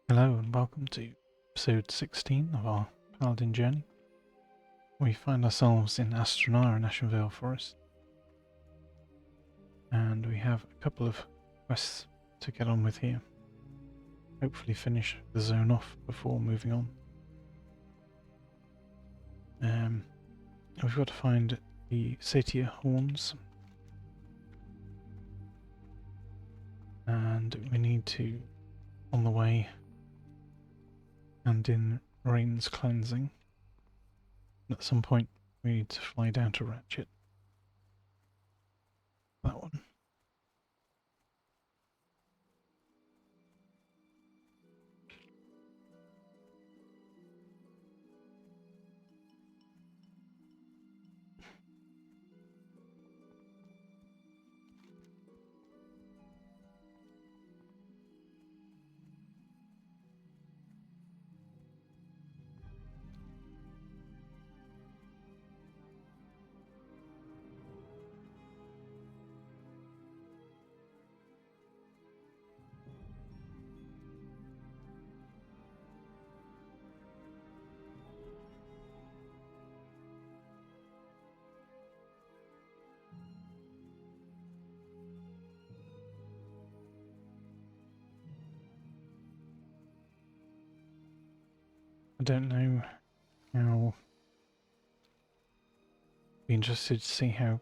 Hello and welcome to episode 16 of our Paladin journey. We find ourselves in Astronara in Ashenvale Forest, and we have a couple of quests to get on with here. Hopefully finish the zone off before moving on. We've got to find the Satyr horns, and we need to, on the way, and in Rain's cleansing, at some point we need to fly down to Ratchet. That one. I don't know how. Be interested to see how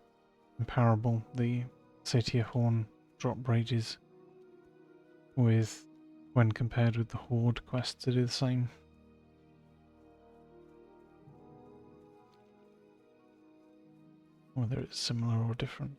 comparable the Satyr Horn drop rate is with when compared with the Horde quest to do the same. Whether it's similar or different.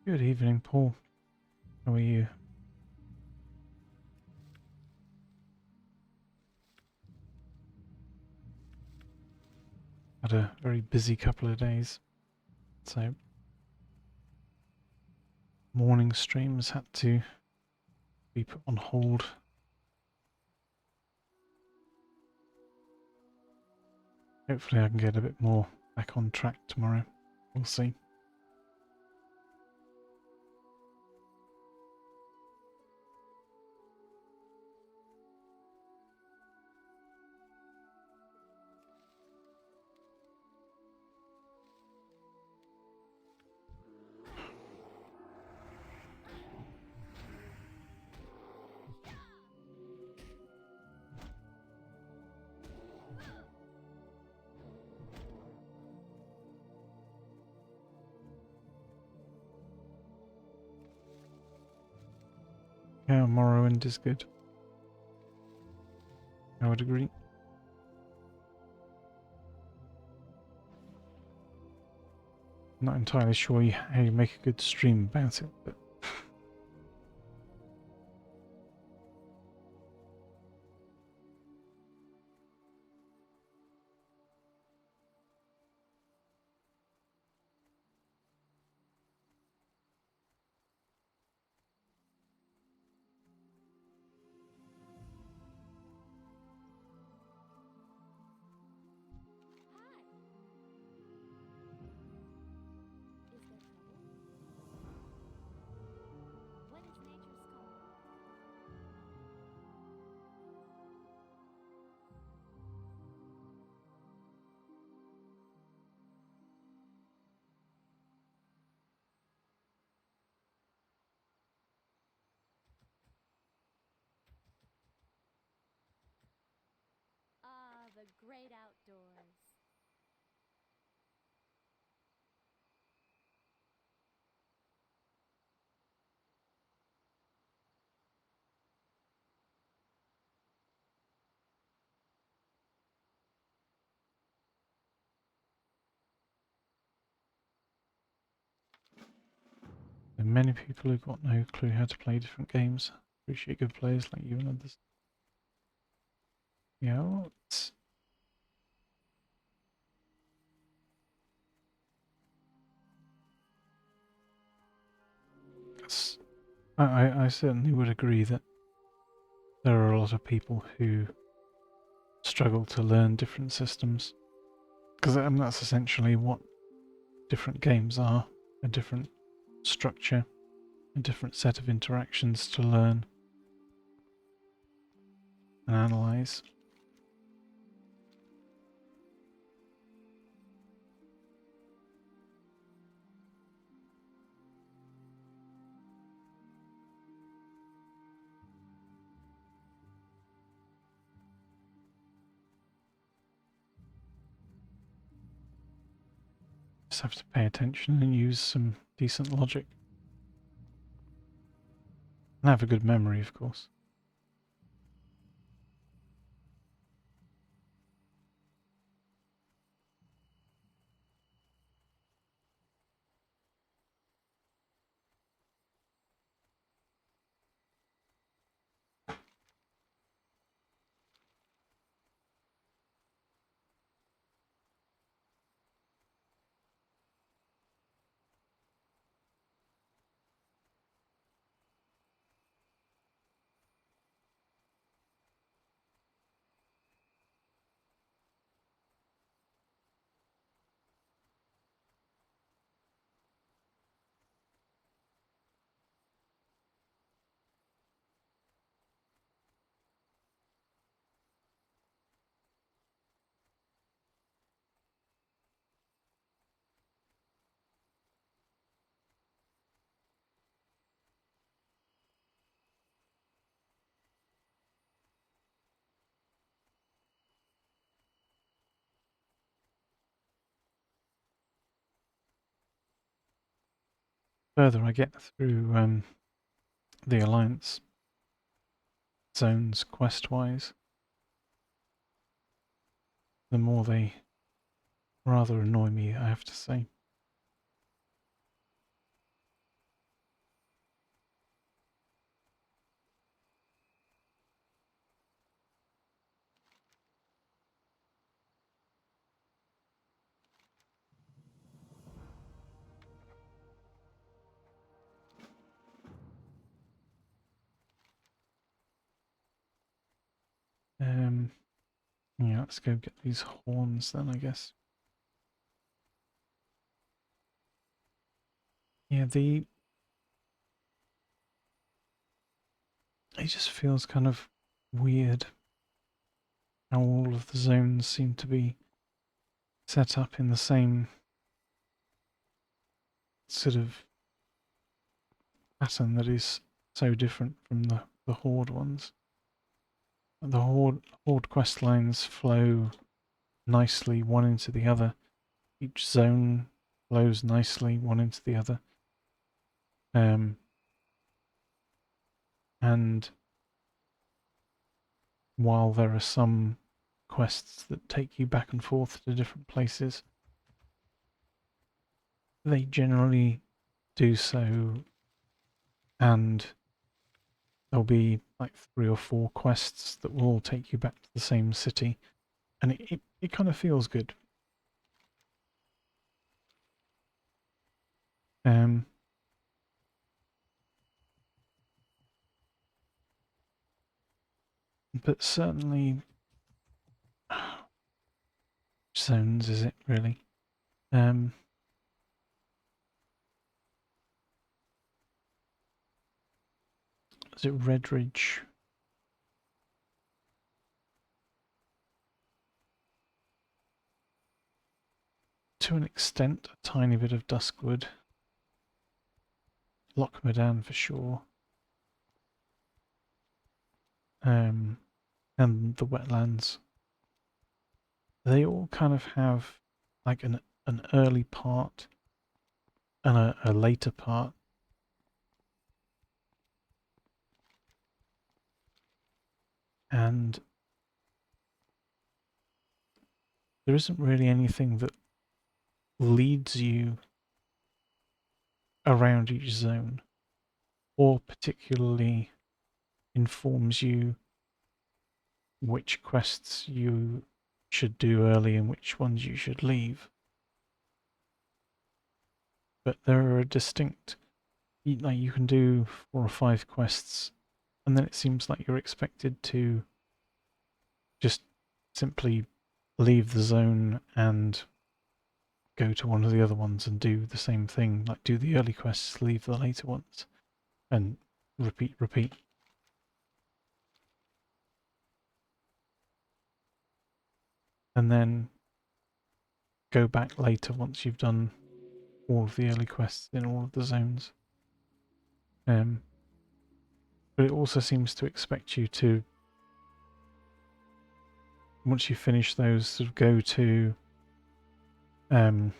Good evening, Paul. How are you? Had a very busy couple of days, so morning streams had to be put on hold. Hopefully I can get a bit more back on track tomorrow. We'll see. Yeah, Morrowind is good. I would agree. I'm not entirely sure how you make a good stream about it, but great outdoors. There are many people who've got no clue how to play different games. Appreciate good players like you and others. Yeah, well, I certainly would agree that there are a lot of people who struggle to learn different systems. Because that's essentially what different games are, a different structure, a different set of interactions to learn and analyze. Just have to pay attention and use some decent logic. And have a good memory, of course. Further I get through the Alliance zones quest-wise, the more they rather annoy me, I have to say. Um, yeah, let's go get these horns then, I guess. Yeah, it just feels kind of weird how all of the zones seem to be set up in the same sort of pattern that is so different from the Horde ones. The Horde quest lines flow nicely one into the other. Each zone flows nicely one into the other. And while there are some quests that take you back and forth to different places, they generally do so, and there'll be like 3 or 4 quests that will all take you back to the same city, and it kind of feels good. Um, but certainly, zones is it really? Um, is it Redridge? To an extent, a tiny bit of Duskwood. Lochmadan for sure. And the wetlands. they all kind of have like an early part and a later part. And there isn't really anything that leads you around each zone or particularly informs you which quests you should do early and which ones you should leave. But there are a distinct, like you can do 4 or 5 quests and then it seems like you're expected to just simply leave the zone and go to one of the other ones and do the same thing, like do the early quests, leave the later ones, and repeat, repeat. And then go back later once you've done all of the early quests in all of the zones. But it also seems to expect you to, once you finish those, sort of go to Ashen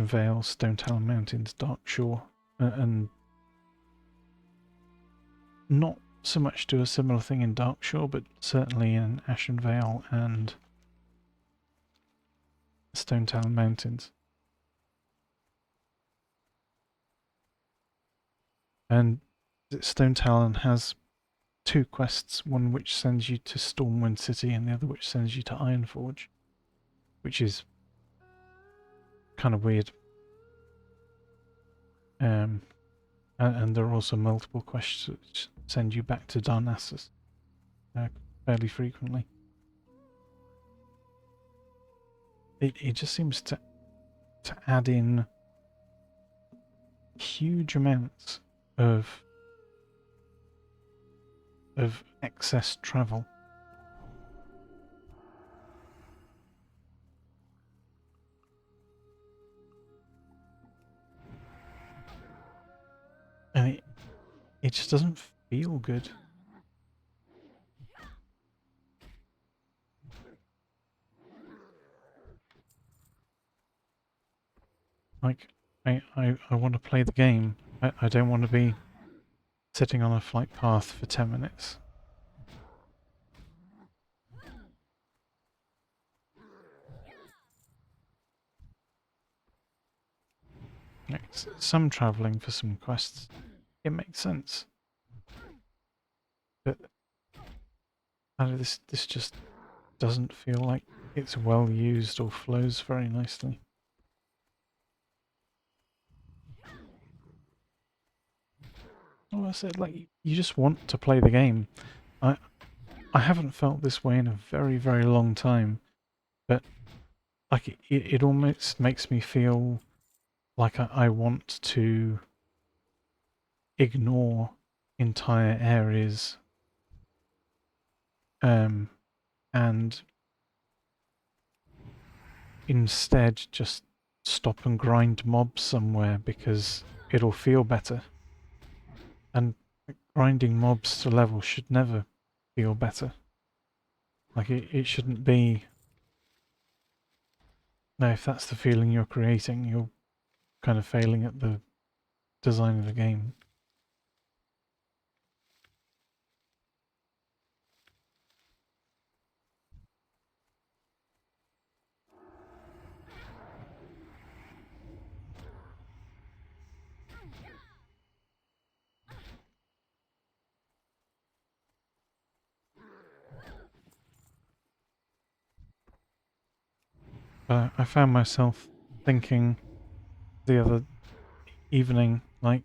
Vale, Stone Talon Mountains, Dark Shore, and not so much do a similar thing in Dark Shore, but certainly in Ashen Vale and Stone Talon Mountains. And Stone Talon has 2 quests, one which sends you to Stormwind City and the other which sends you to Ironforge, which is kind of weird. And there are also multiple quests which send you back to Darnassus fairly frequently. It just seems to add in huge amounts of excess travel. And it just doesn't feel good. Like, I want to play the game. I don't want to be sitting on a flight path for 10 minutes. Like, some travelling for some quests, it makes sense. But this just doesn't feel like it's well used or flows very nicely. Well, I said, like, you just want to play the game. I haven't felt this way in a very, very long time, but like it almost makes me feel like I want to ignore entire areas and instead just stop and grind mobs somewhere because it'll feel better. And grinding mobs to level should never feel better. Like it shouldn't be. No, if that's the feeling you're creating, you're kind of failing at the design of the game. But I found myself thinking the other evening, like,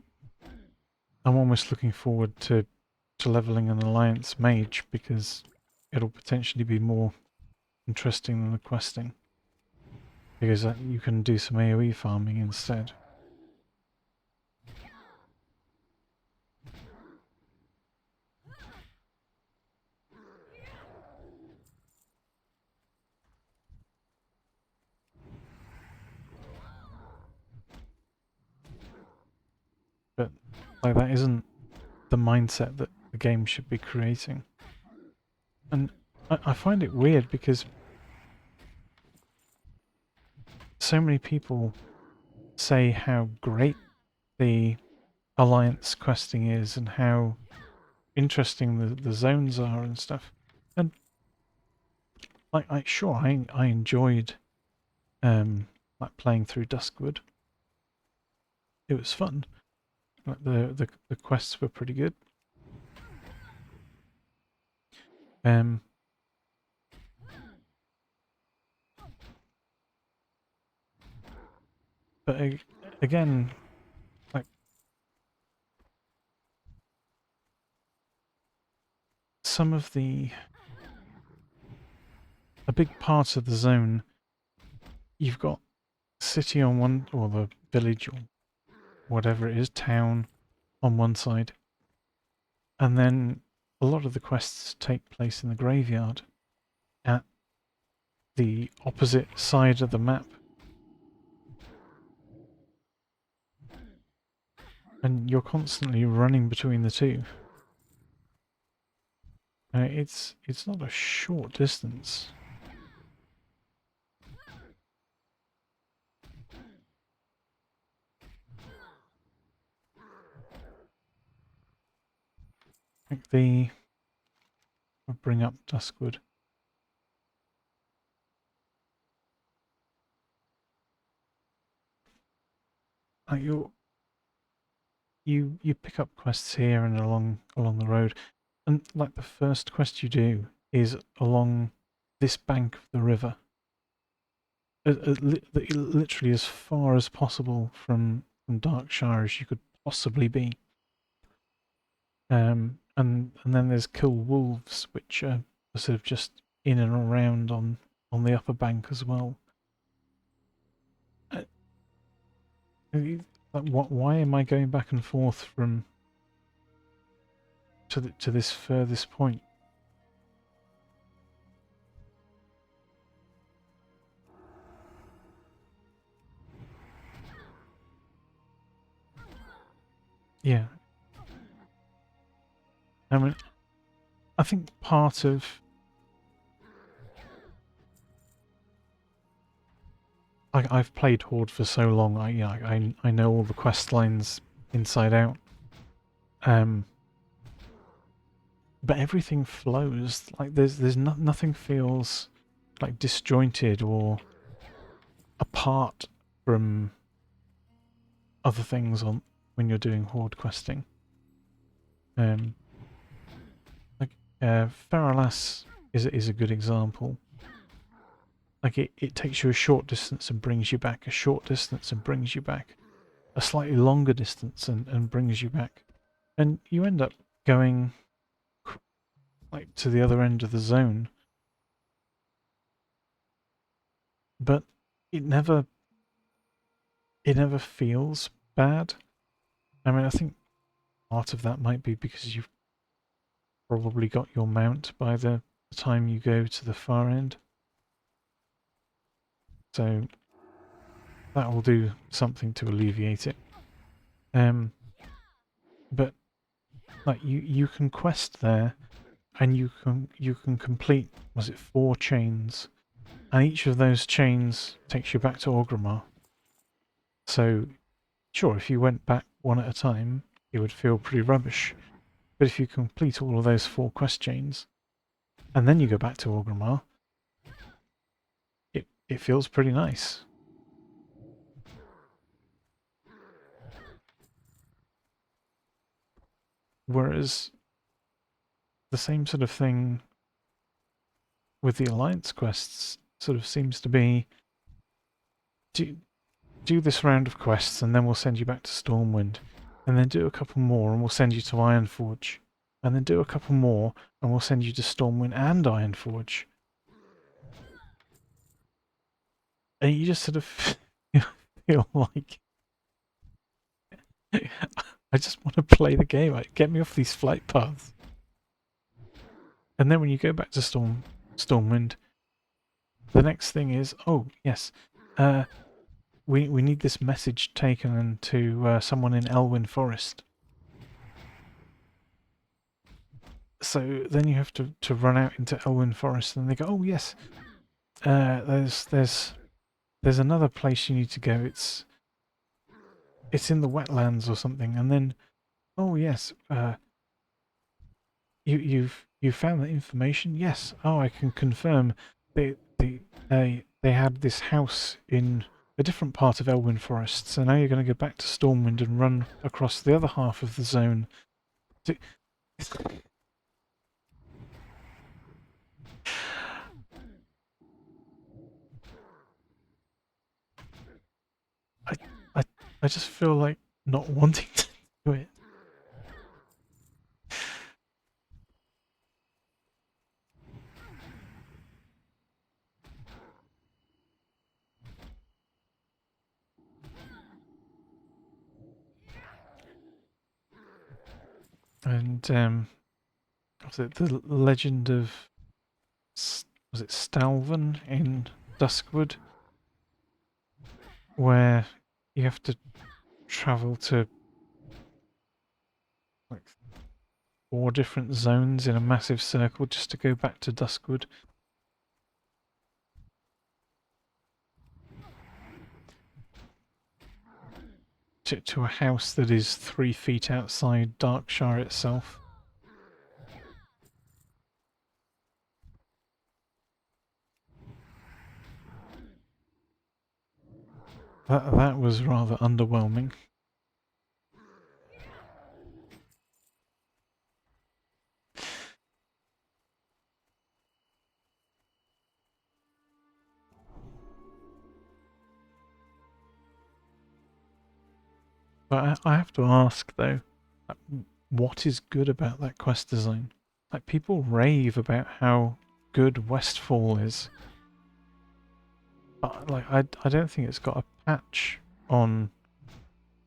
I'm almost looking forward to leveling an Alliance Mage because it'll potentially be more interesting than the questing. Because you can do some AoE farming instead. But like that isn't the mindset that the game should be creating. And I find it weird because so many people say how great the alliance questing is and how interesting the zones are and stuff. And like, I enjoyed like playing through Duskwood. It was fun. Like the quests were pretty good. Um, but again, like some of a big part of the zone, you've got city on one, or the village, or whatever it is, town on one side, and then a lot of the quests take place in the graveyard at the opposite side of the map. And you're constantly running between the two. It's not a short distance. Like I'll bring up Duskwood. Like you pick up quests here and along the road, and like the first quest you do is along this bank of the river, literally as far as possible from Darkshire as you could possibly be. And then there's kill wolves, which are sort of just in and around on the upper bank as well. Like, why am I going back and forth from to this furthest point? Yeah. I mean, I think part of I've played Horde for so long. I know all the quest lines inside out. But everything flows. Like there's nothing feels like disjointed or apart from other things on when you're doing Horde questing. Like Feralas is a good example. Like it takes you a short distance and brings you back, a short distance and brings you back, a slightly longer distance and brings you back. And you end up going like to the other end of the zone. But it never feels bad. I mean, I think part of that might be because you've probably got your mount by the time you go to the far end. So that will do something to alleviate it. But like you can quest there, and you can complete, was it 4 chains, and each of those chains takes you back to Orgrimmar. So sure, if you went back one at a time, it would feel pretty rubbish. But if you complete all of those 4 quest chains, and then you go back to Orgrimmar, it feels pretty nice. Whereas the same sort of thing with the Alliance quests sort of seems to be do this round of quests and then we'll send you back to Stormwind, and then do a couple more and we'll send you to Ironforge, and then do a couple more and we'll send you to Stormwind and Ironforge. And you just sort of feel like I just want to play the game. Get me off these flight paths. And then when you go back to Stormwind, the next thing is, oh yes, we need this message taken to someone in Elwyn Forest. So then you have to run out into Elwyn Forest, and they go, oh yes, there's there's another place you need to go. It's in the wetlands or something, and then oh yes, you found the information. Yes. Oh, I can confirm. They had this house in a different part of Elwyn Forest, so now you're going to go back to Stormwind and run across the other half of the zone. I, I, I just feel like not wanting to do it. And was it the Legend of was it Stalvan in Duskwood, where you have to travel to like 4 different zones in a massive circle just to go back to Duskwood. To a house that is 3 feet outside Darkshire itself. That was rather underwhelming. But I have to ask though, what is good about that quest design? Like, people rave about how good Westfall is. But like, I don't think it's got a patch on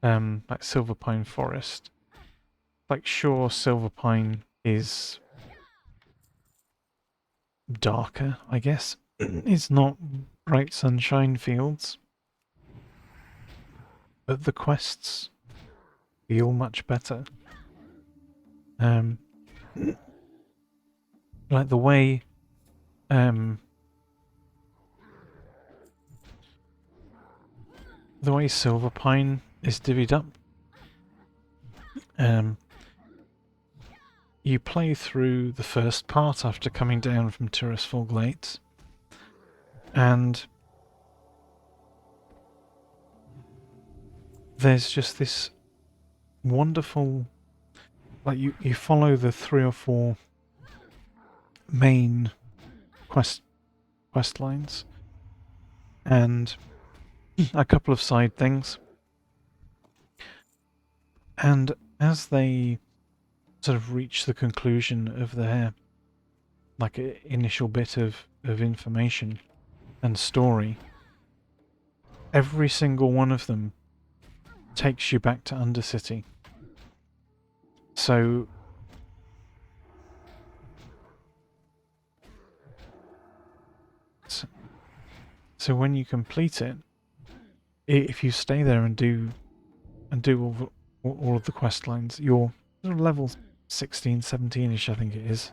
like Silverpine Forest. Like, sure, Silverpine is darker, I guess. It's not bright sunshine fields, but the quests feel much better. Like the way Silverpine is divvied up. You play through the first part after coming down from Tirisfal Glades, and there's just this wonderful, like, you follow the 3 or 4 main quest lines and a couple of side things, and as they sort of reach the conclusion of their like initial bit of information and story, every single one of them takes you back to Undercity. So when you complete it, if you stay there and do all of the quest lines, you're sort of level 16, 17ish, I think it is,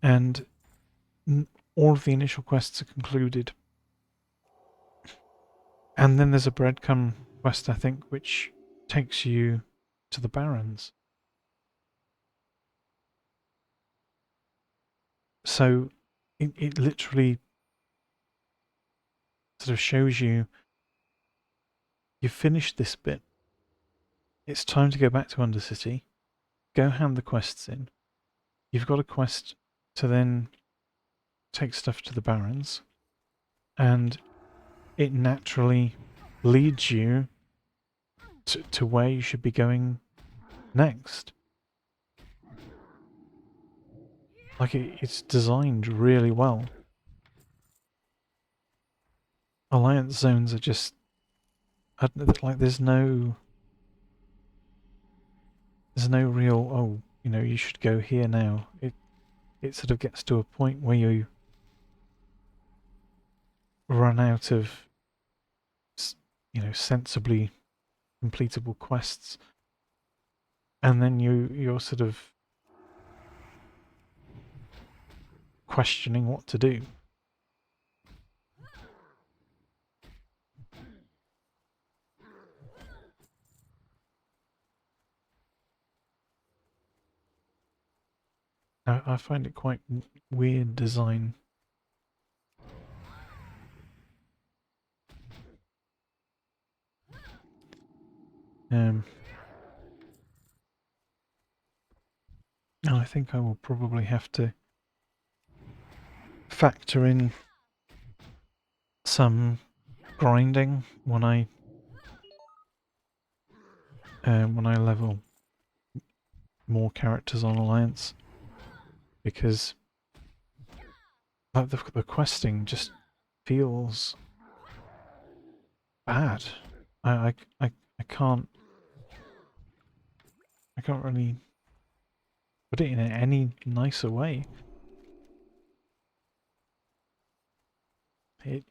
and all of the initial quests are concluded. And then there's a breadcrumb quest, I think, which takes you to the Barrens. So it literally sort of shows you you've finished this bit. It's time to go back to Undercity. Go hand the quests in. You've got a quest to then take stuff to the Barrens, and it naturally leads you to where you should be going next. Like, it's designed really well. Alliance zones are just, like, there's no real, oh, you know, you should go here now. It sort of gets to a point where you run out of, you know, sensibly completable quests, and then you're sort of questioning what to do. I find it quite weird design. And I think I will probably have to factor in some grinding when I level more characters on Alliance, because like the questing just feels bad. I I I can't really put it in any nicer way. It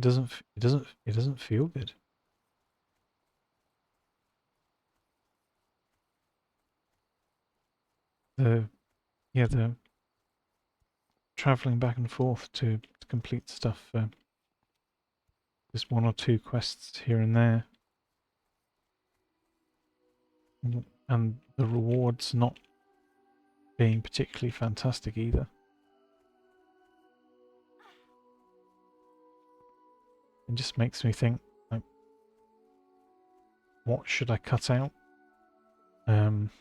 doesn't feel good. The yeah the traveling back and forth to complete stuff. Just one or two quests here and there, and the rewards not being particularly fantastic either. It just makes me think, like, what should I cut out? And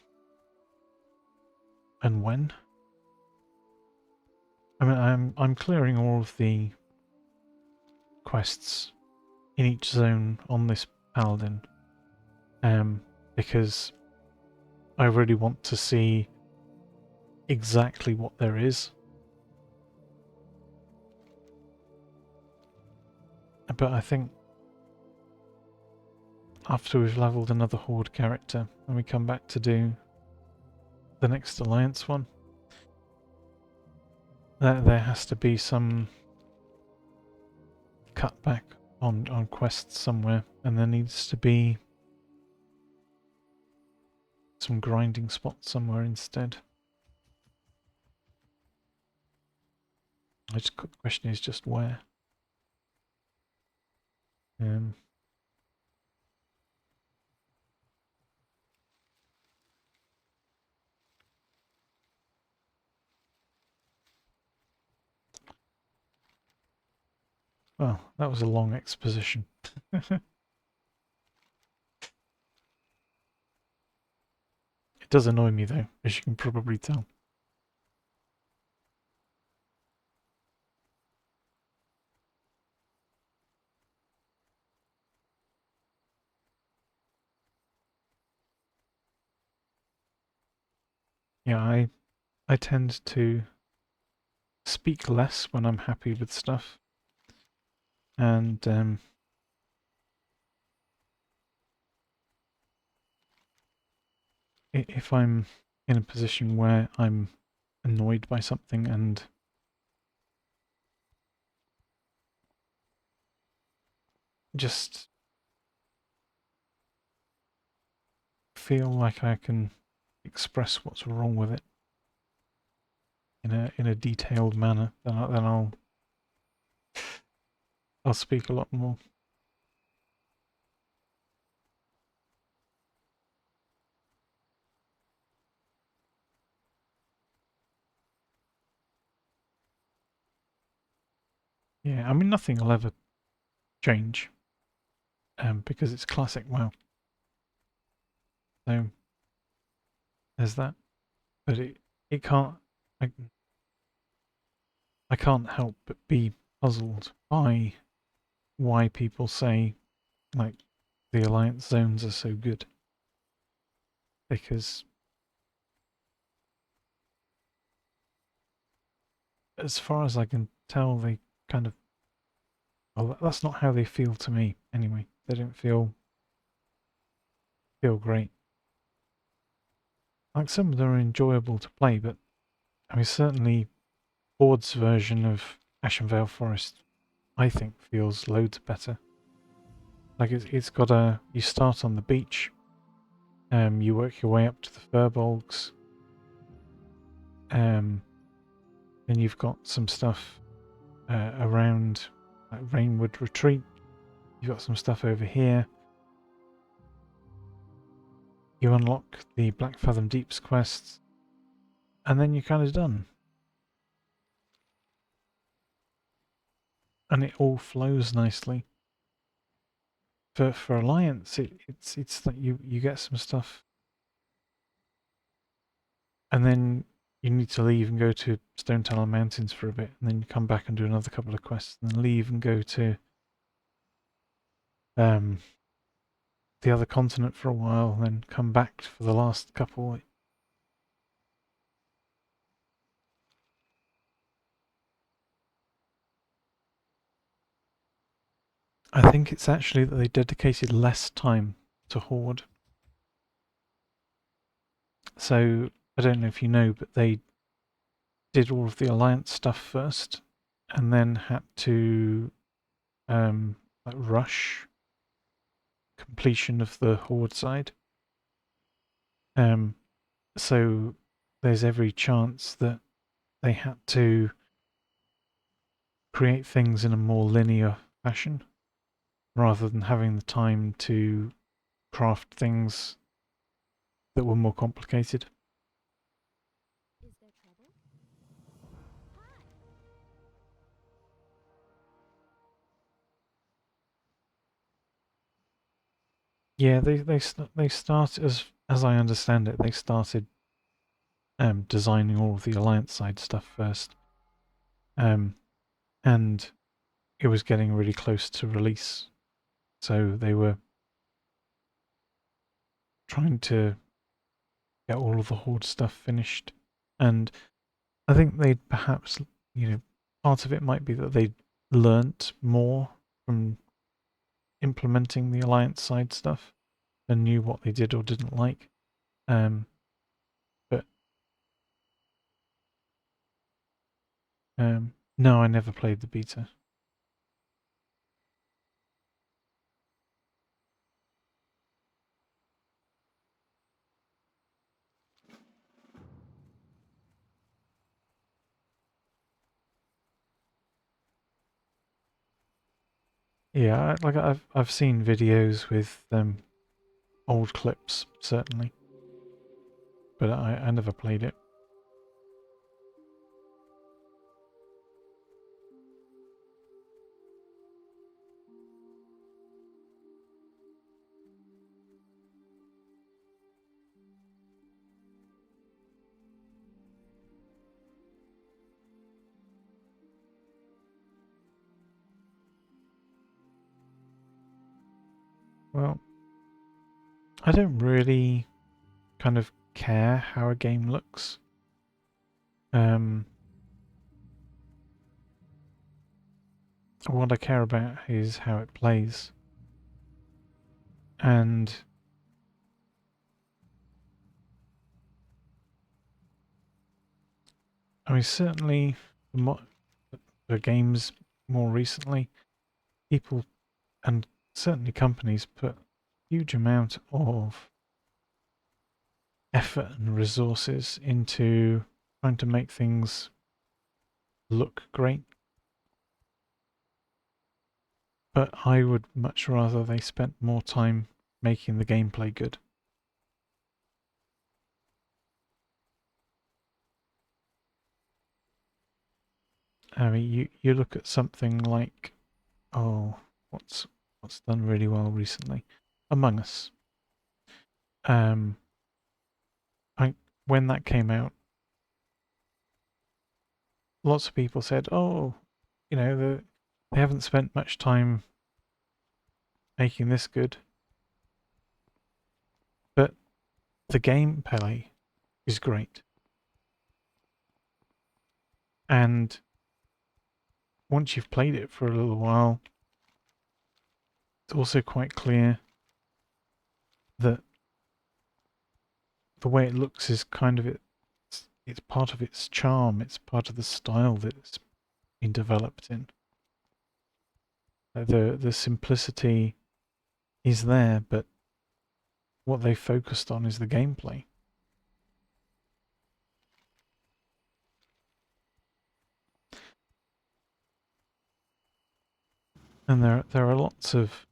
when? I mean, I'm clearing all of the quests in each zone on this Paladin, because I really want to see exactly what there is. But I think after we've leveled another Horde character and we come back to do the next Alliance one, there has to be some cutback on quests somewhere, and there needs to be some grinding spots somewhere instead. The question is just where. Well, that was a long exposition. It does annoy me though, as you can probably tell. Yeah, I tend to speak less when I'm happy with stuff, and if I'm in a position where I'm annoyed by something and just feel like I can express what's wrong with it in a detailed manner, then I'll speak a lot more. Yeah, I mean nothing will ever change, because it's classic WoW. So there's that, but it can't. I can't help but be puzzled by why people say, like, the Alliance zones are so good. Because as far as I can tell, they kind of... Well, that's not how they feel to me, anyway. They don't feel great. Like, some of them are enjoyable to play, but I mean, certainly Board's version of Ashenvale Forest, I think, feels loads better. Like, it's got a... You start on the beach, you work your way up to the Furbolgs, then you've got some stuff around Rainwood Retreat. You've got some stuff over here. You unlock the Black Fathom Deeps quests. and then you're kind of done. And it all flows nicely. For Alliance, it's like you get some stuff, and then you need to leave and go to Stone Tunnel Mountains for a bit, and then you come back and do another couple of quests, and then leave and go to the other continent for a while, and then come back for the last couple. I think it's actually that they dedicated less time to Horde. So I don't know if you know, but they did all of the Alliance stuff first, and then had to like rush completion of the Horde side. So there's every chance that they had to create things in a more linear fashion rather than having the time to craft things that were more complicated. Is there trouble? Hi. Yeah, they started as I understand it, they started designing all of the Alliance side stuff first, um, and it was getting really close to release, so they were trying to get all of the Horde stuff finished, and I think they'd perhaps, part of it might be that they learnt more from implementing the Alliance side stuff and knew what they did or didn't like. Um, but no, I never played the beta. Yeah, like I've seen videos with old clips certainly, but I never played it. Well, I don't really kind of care how a game looks. Um, what I care about is how it plays. And I mean, certainly the games more recently, people and certainly companies put huge amount of effort and resources into trying to make things look great. But I would much rather they spent more time making the gameplay good. I mean, you look at something like, oh, what's done really well recently, Among Us. Um, I when that came out, lots of people said, oh, they haven't spent much time making this good, but the gameplay is great, and once you've played it for a little while, it's also quite clear that the way it looks is kind of it's part of its charm. It's part of the style that it's been developed in. The simplicity is there, but what they focused on is the gameplay. And there are lots of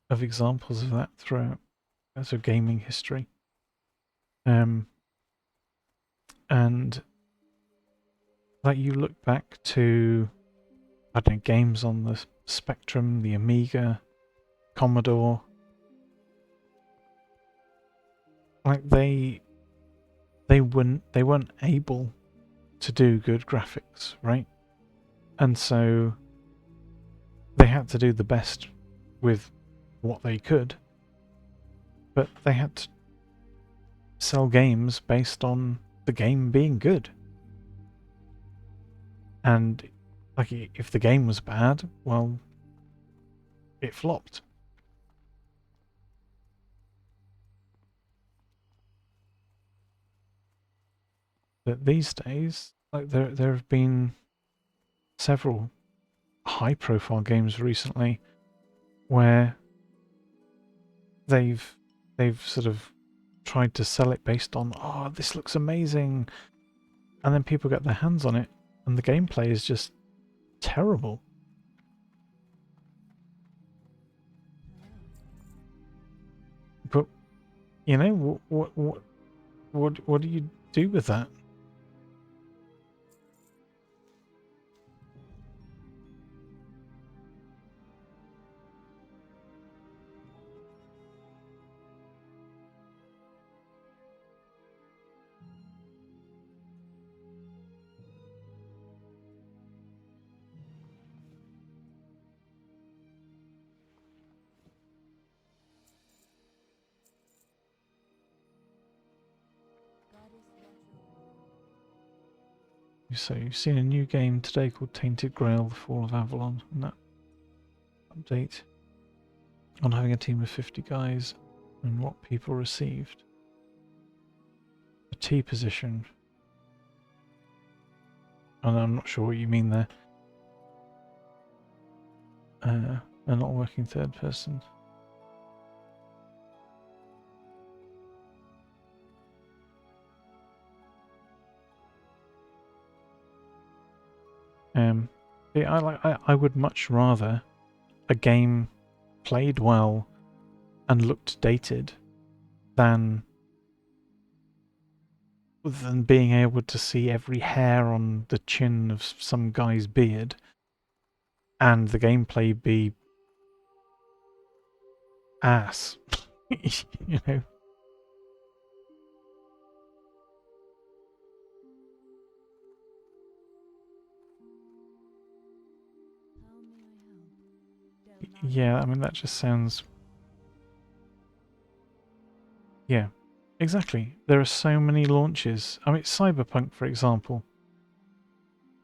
examples of that throughout gaming history. And like you look back to, I don't know, games on the Spectrum, the Amiga, Commodore, like they weren't able to do good graphics, right? And so they had to do the best with what they could, but they had to sell games based on the game being good. And like if the game was bad, well, it flopped. But these days, like there have been several high profile games recently where they've sort of tried to sell it based on, oh, this looks amazing, and then people get their hands on it and the gameplay is just terrible. But you know what do you do with that? So you've seen a new game today called Tainted Grail: The Fall of Avalon, and that update on having a team of 50 guys and what people received. A T position. And I'm not sure what you mean there. A not working third person. Yeah, I would much rather a game played well and looked dated than being able to see every hair on the chin of some guy's beard and the gameplay be ass. You know. How may I help? Yeah, I mean that just sounds. Yeah, exactly. There are so many launches. I mean, Cyberpunk, for example.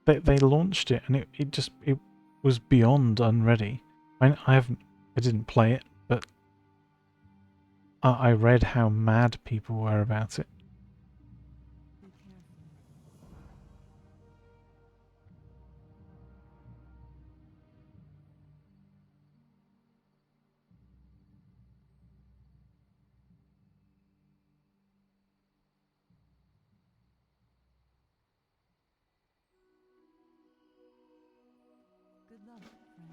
They launched it and it was beyond unready. I didn't play it, but I read how mad people were about it. Be careful. Good luck, friend.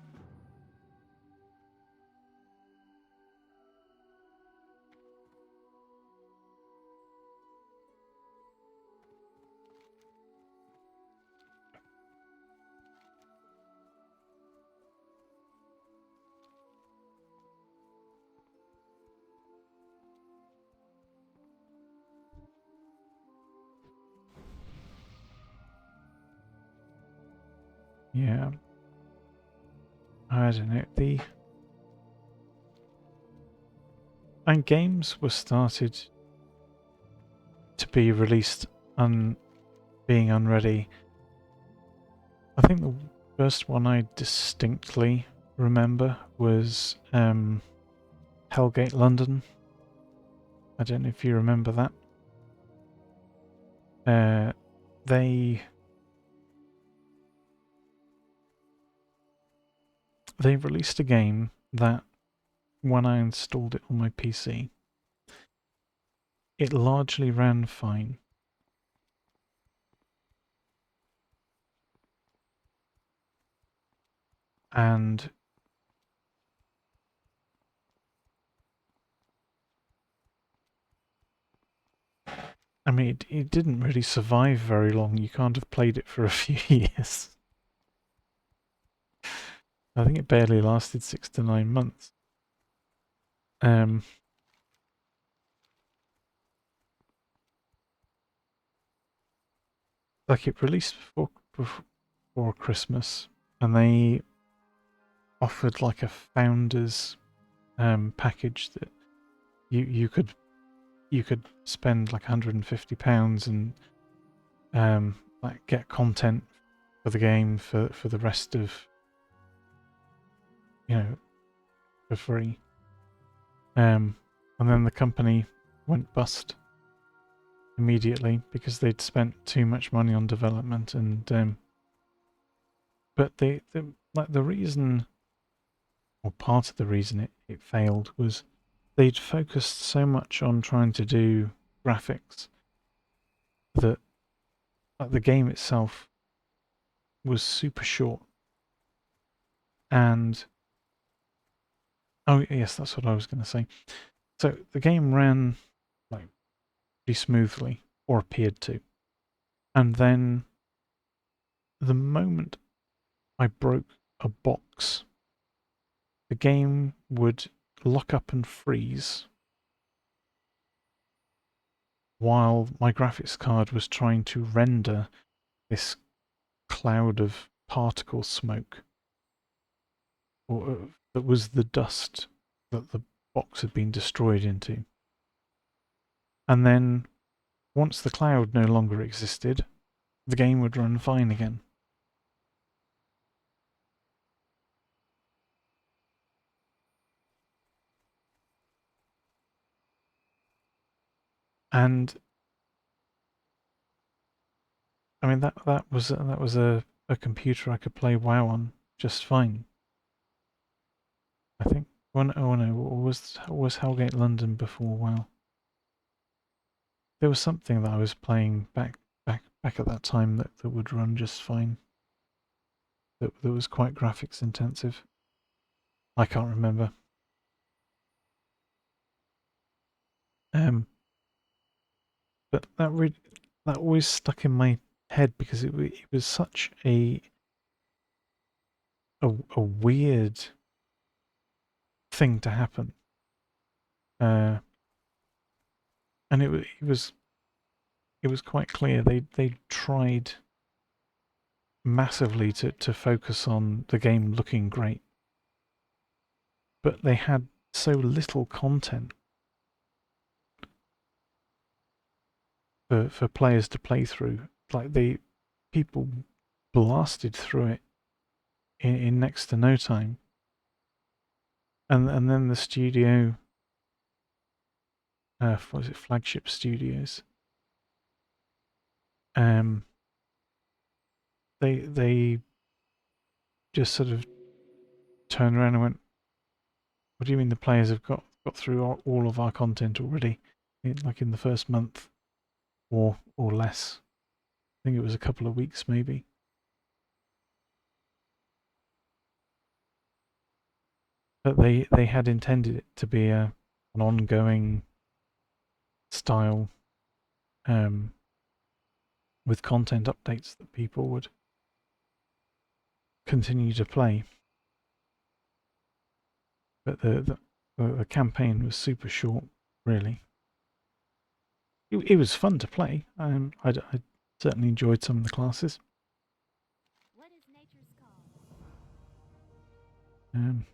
Yeah, I don't know. And games were started to be released being unready. I think the first one I distinctly remember was Hellgate London. I don't know if you remember that. They released a game that when I installed it on my PC, it largely ran fine. And I mean, it didn't really survive very long. You can't have played it for a few years. I think it barely lasted 6 to 9 months. Um, like it released before Christmas, and they offered like a founders package that you could spend like £150 and like get content for the game for the rest of for free. And then the company went bust immediately because they'd spent too much money on development and but the reason, or part of the reason it failed, was they'd focused so much on trying to do graphics that like the game itself was super short. And oh yes, that's what I was going to say. So the game ran like pretty smoothly, or appeared to, and then the moment I broke a box, the game would lock up and freeze while my graphics card was trying to render this cloud of particle smoke, or that was the dust that the box had been destroyed into. And then once the cloud no longer existed, the game would run fine again. And I mean that was a computer I could play WoW on just fine. I think when oh no, was Hellgate London before WoW? There was something that I was playing back at that time that would run just fine. That was quite graphics intensive. I can't remember. Um, but that always stuck in my head because it was such a weird thing to happen. And it was quite clear they tried massively to focus on the game looking great, but they had so little content for players to play through. Like people blasted through it in next to no time, and then the studio, what was it, Flagship Studios, um, they just sort of turned around and went, "What do you mean the players have got through all of our content already, like in the first month or less?" I think it was a couple of weeks maybe. But they had intended it to be an ongoing style, um, with content updates that people would continue to play. But the campaign was super short, really. It was fun to play. I certainly enjoyed some of the classes. What is nature's call? Um,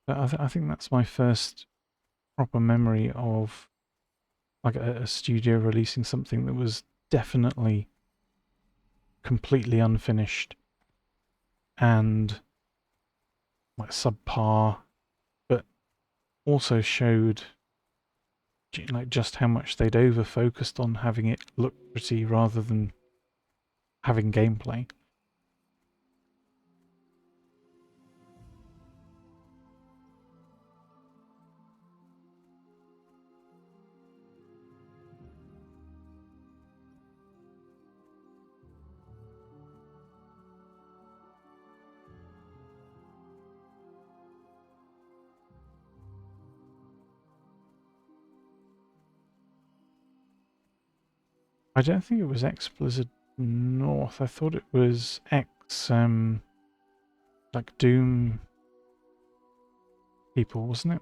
but I think that's my first proper memory of like a studio releasing something that was definitely completely unfinished and like subpar, but also showed like just how much they'd over focused on having it look pretty rather than having gameplay. I don't think it was ex-Blizzard North. I thought it was ex, like Doom people, wasn't it?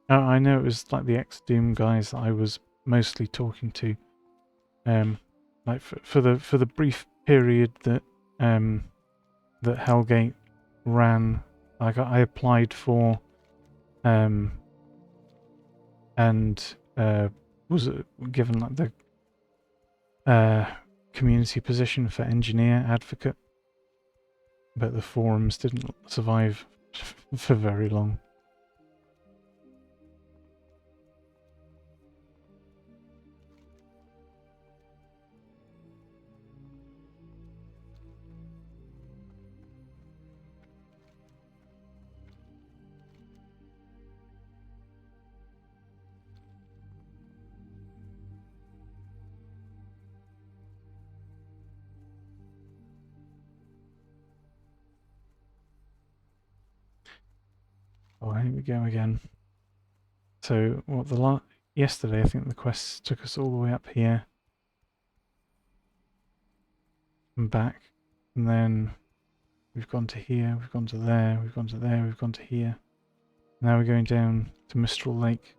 I know it was like the ex-Doom guys that I was mostly talking to. Like for the brief period that that Hellgate ran, like I applied for, and was given like the community position for engineer advocate, but the forums didn't survive for very long. Oh, here we go again. So what yesterday I think the quest took us all the way up here and back, and then we've gone to here, we've gone to there, we've gone to there, we've gone to here. Now we're going down to Mistral Lake.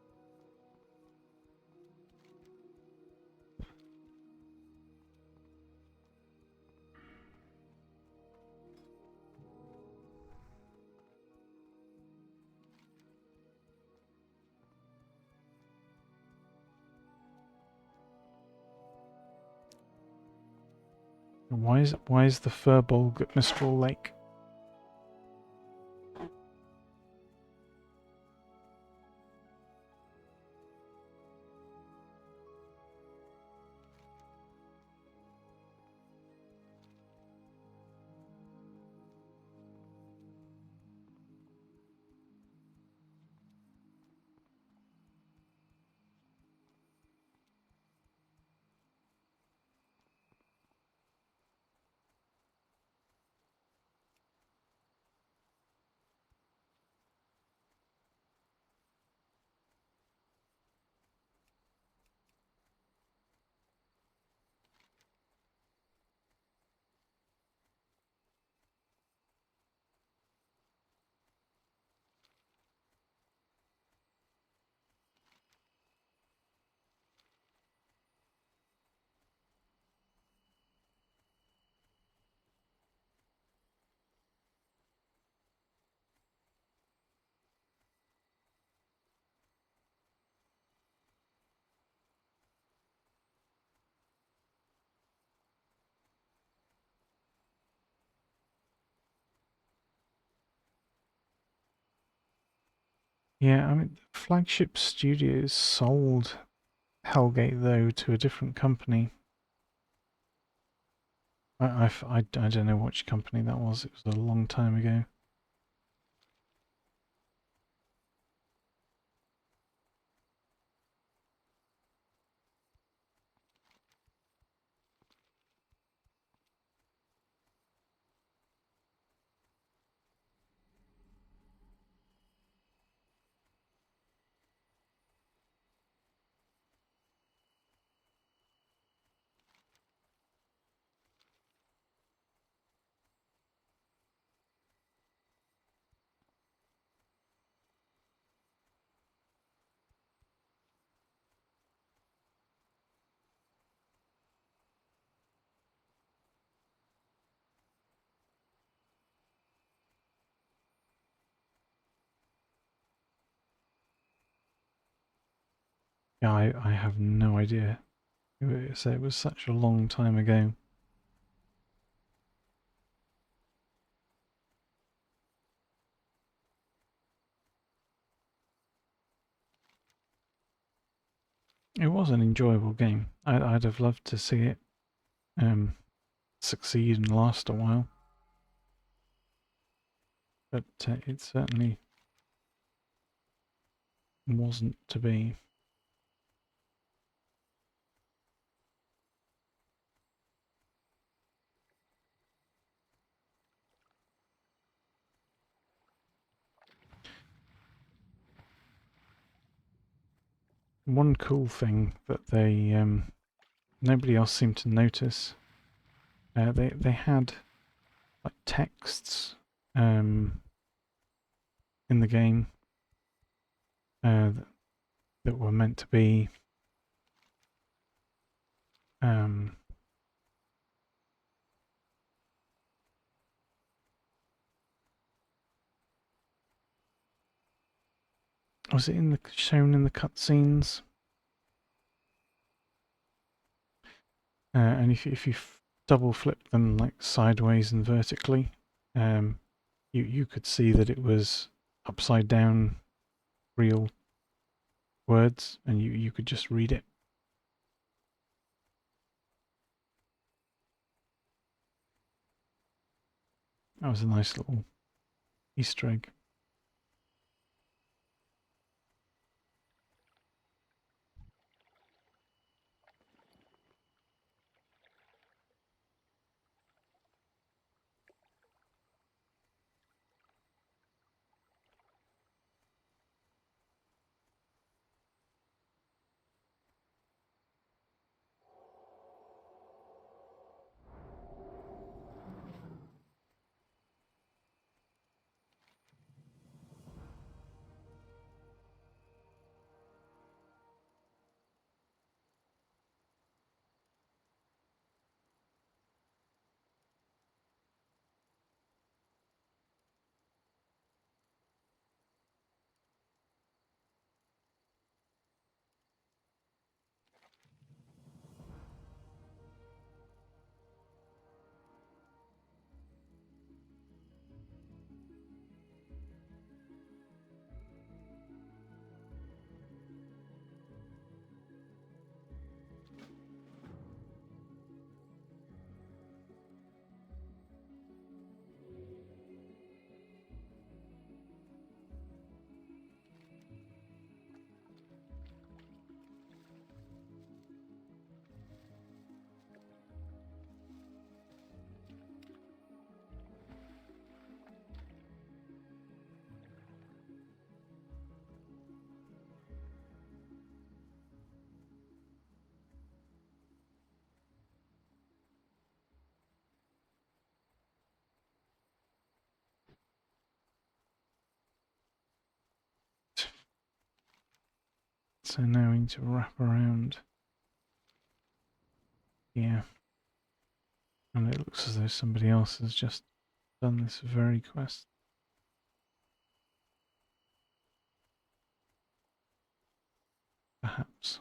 And why is the Furbolg at Mistral Lake? Yeah, I mean, Flagship Studios sold Hellgate though to a different company. I don't know which company that was. It was a long time ago. Yeah, I have no idea. It was such a long time ago. It was an enjoyable game. I'd have loved to see it succeed and last a while, but it certainly wasn't to be. one cool thing that they nobody else seemed to notice. They had like texts in the game that, that were meant to be um, was it in the shown in the cutscenes? And if you double flip them like sideways and vertically, you could see that it was upside down real words, and you could just read it. That was a nice little Easter egg. So now we need to wrap around here. And it looks as though somebody else has just done this very quest. Perhaps.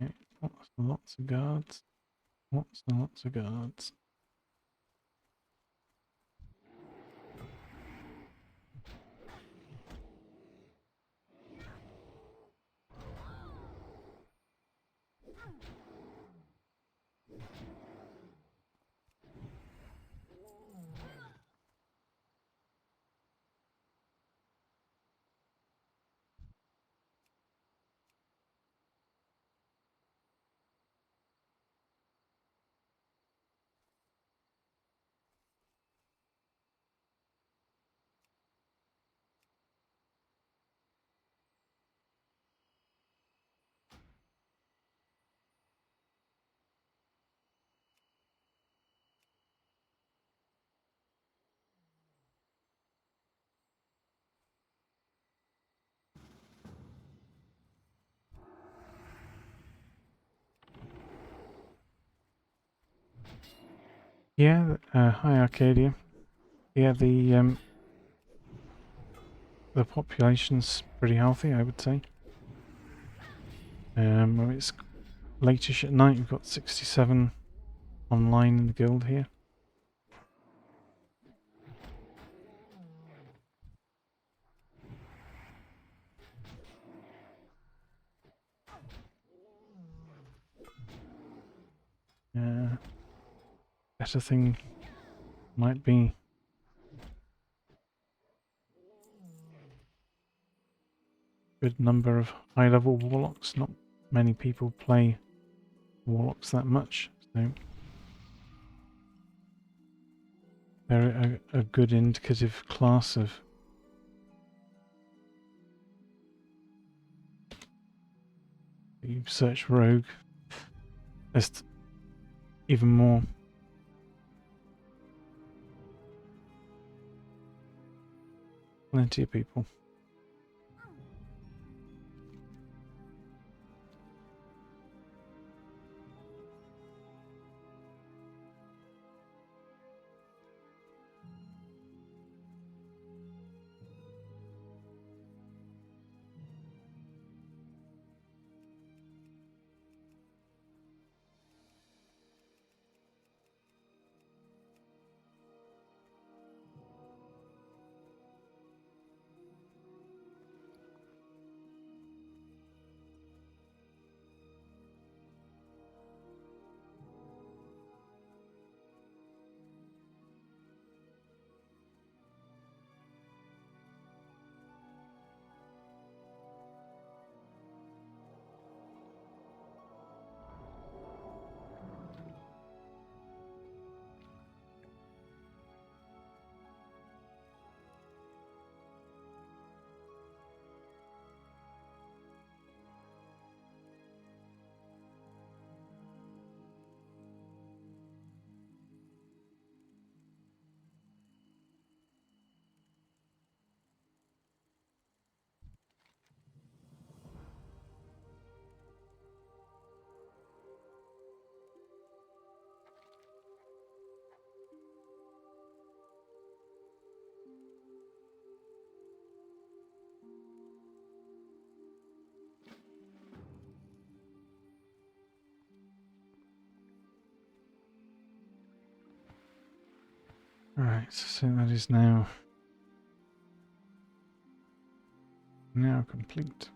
Okay, lots of guards. Lots and lots of guards. Yeah, hi Arcadia. Yeah, the population's pretty healthy, I would say. Well, it's latish at night. We've got 67 online in the guild here. Better thing might be a good number of high-level warlocks. Not many people play warlocks that much, so they're a good indicative class of. You search rogue, there's even more. Plenty of people. Right, so that is now complete.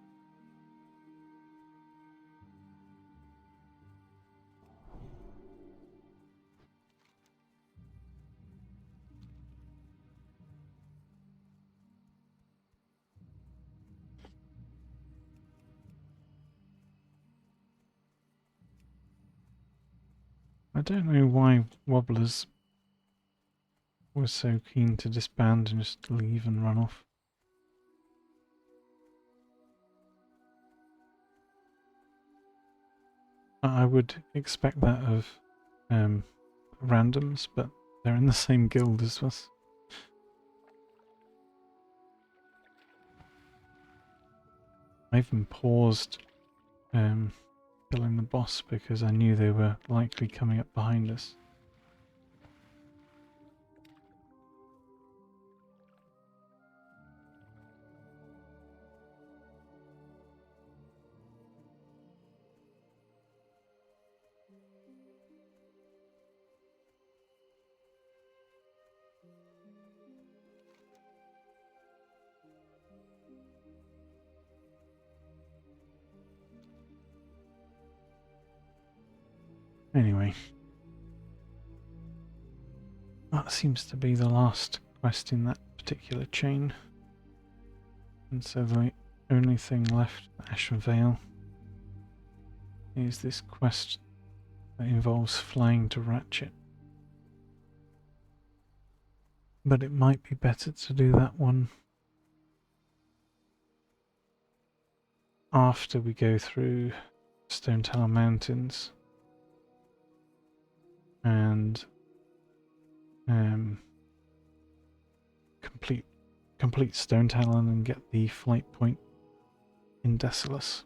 I don't know why Wobblers was so keen to disband and just leave and run off. I would expect that of randoms, but they're in the same guild as us. I even paused killing the boss because I knew they were likely coming up behind us. Anyway, that seems to be the last quest in that particular chain. And so the only thing left at Ashen Vale is this quest that involves flying to Ratchet. But it might be better to do that one after we go through Stone Tower Mountains and complete Stone Talon and get the flight point in Desolus.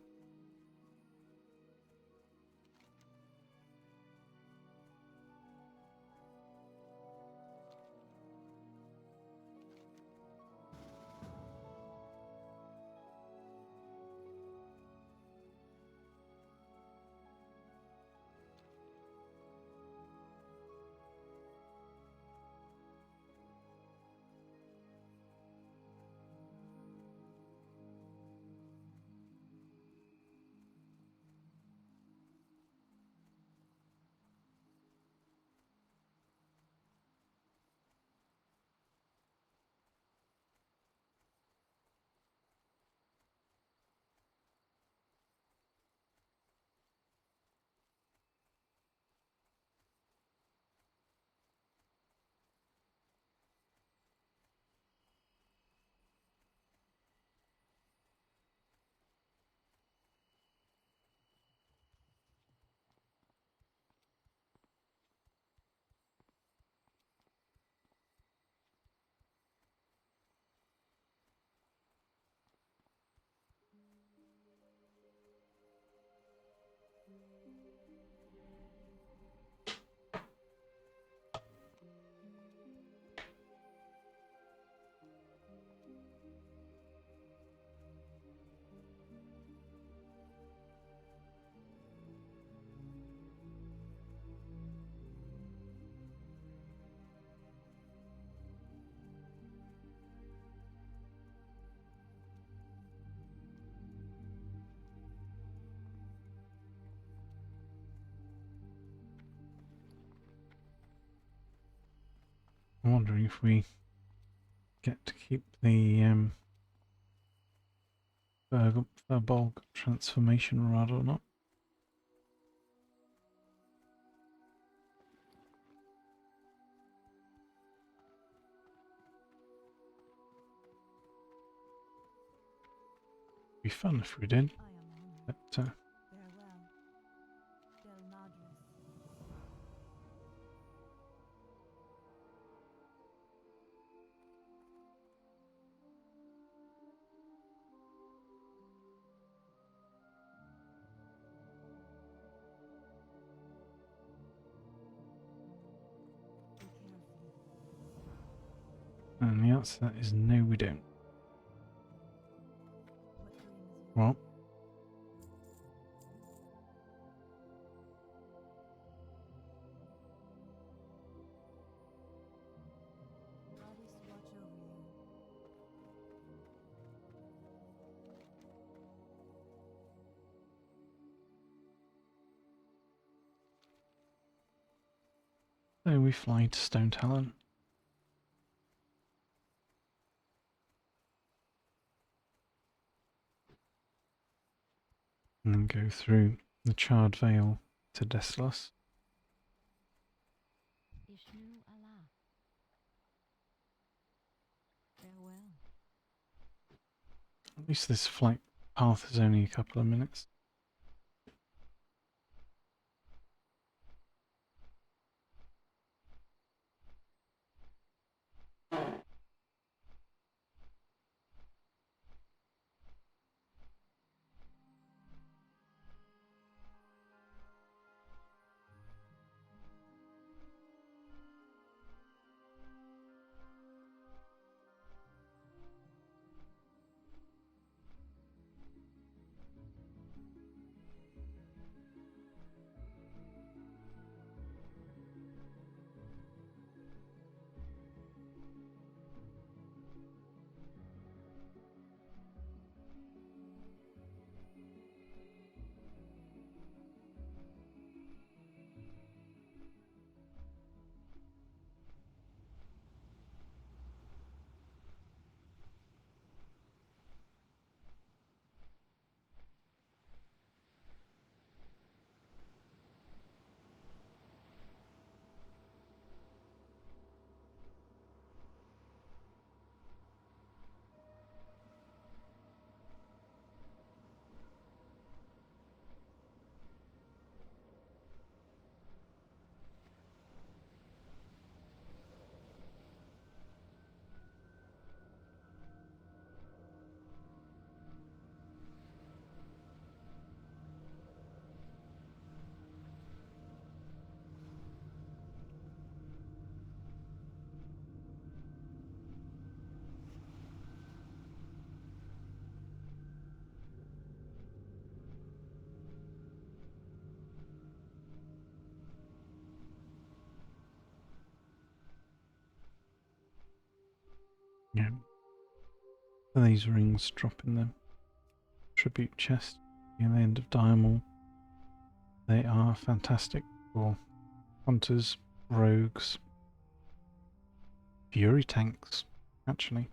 I'm wondering if we get to keep the Furbolg transformation rod or not. Be fun if we did, I am honored. but Farewell, Del Madras. Be careful. and the answer to that is no, we don't. What dream is yours? Well, Goddess watch over you. so we fly to Stone Talon. And then go through the Charred Vale to Desolus. Ishnu Allah. Farewell. At least this flight path is only a couple of minutes. Yeah. And these rings drop in the tribute chest near the end of Diamond. They are fantastic for hunters, rogues, fury tanks, actually.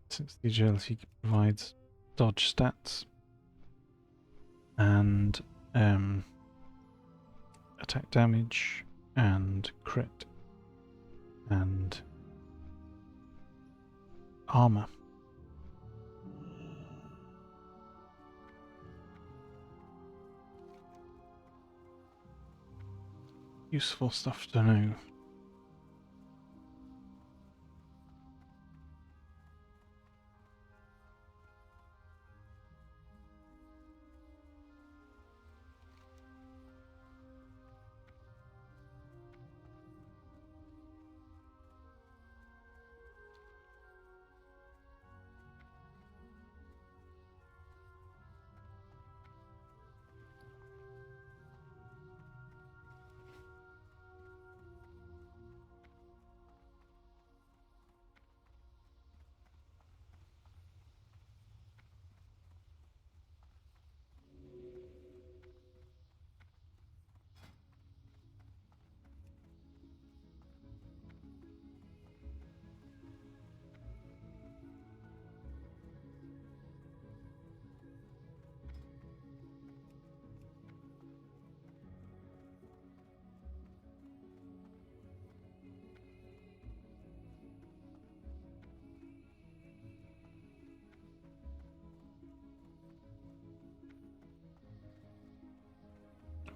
Since the agility provides dodge stats and attack damage and crit and armor. Useful stuff to know.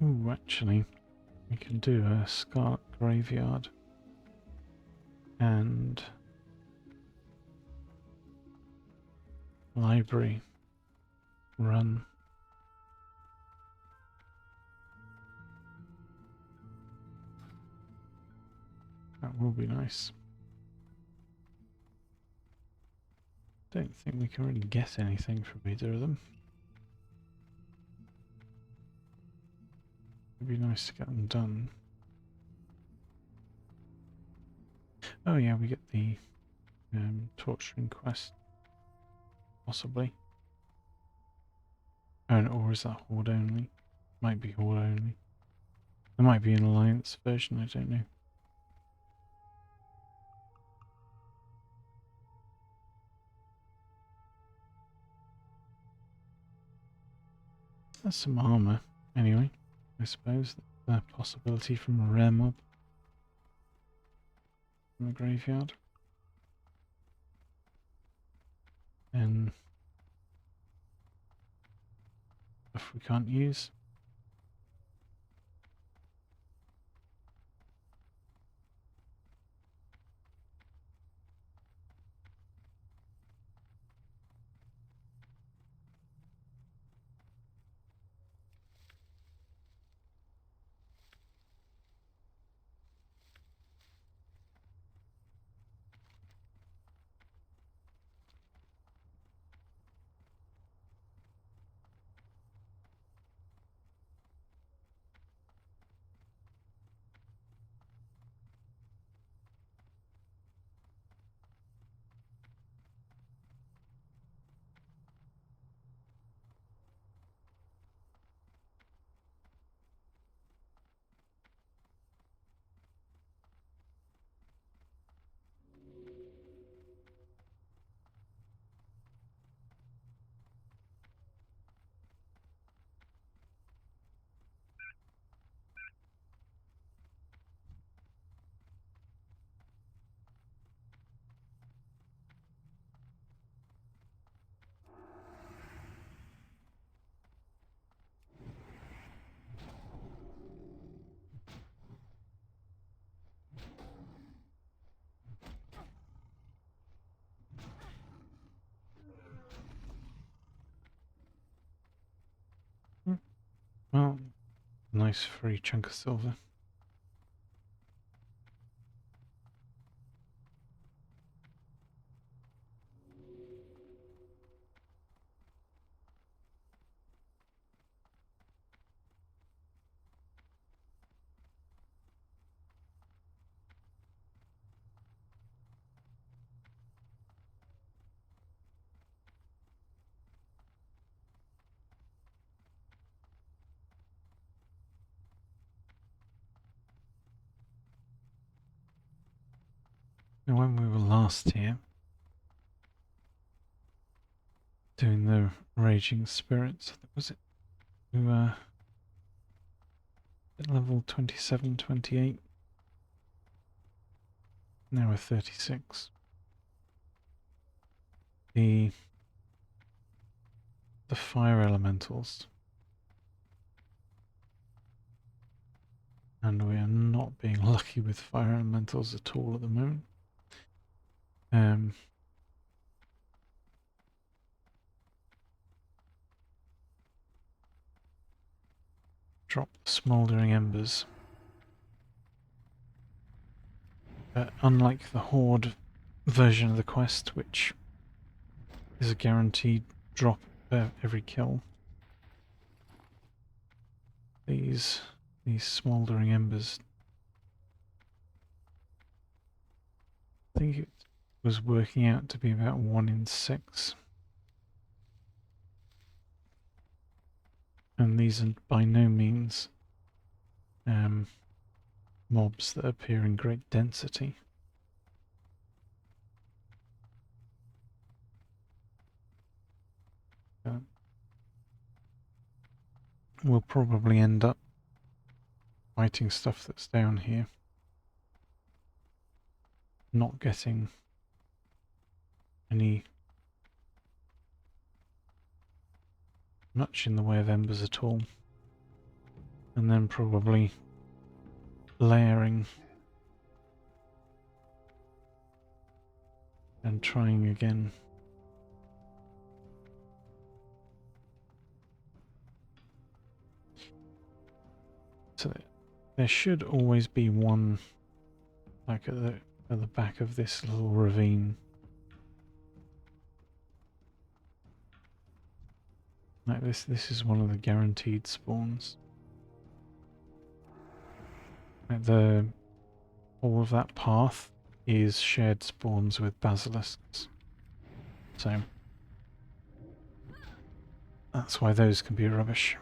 Ooh, actually, we can do a Scarlet Graveyard and Library run. That will be nice. Don't think we can really get anything from either of them. It'd be nice to get them done. Oh yeah, we get the torturing quest, possibly. Oh, or is that Horde only? Might be Horde only. There might be an Alliance version, I don't know. That's some armour, anyway, I suppose. The possibility from a rare mob from the graveyard. And stuff we can't use. Well, nice free chunk of silver. Now, when we were last here, doing the Raging Spirits, was it? We were at level 27, 28. Now we're 36. The fire elementals. And we are not being lucky with fire elementals at all at the moment. Drop the smouldering embers. But unlike the Horde version of the quest, which is a guaranteed drop every kill, these smouldering embers, I think it was working out to be about 1 in 6. And these are by no means mobs that appear in great density. We'll probably end up fighting stuff that's down here, not getting any much in the way of embers at all. and then probably layering and trying again. So there should always be one, like at the back of this little ravine. Like this is one of the guaranteed spawns. Like all of that path is shared spawns with basilisks. So that's why those can be rubbish.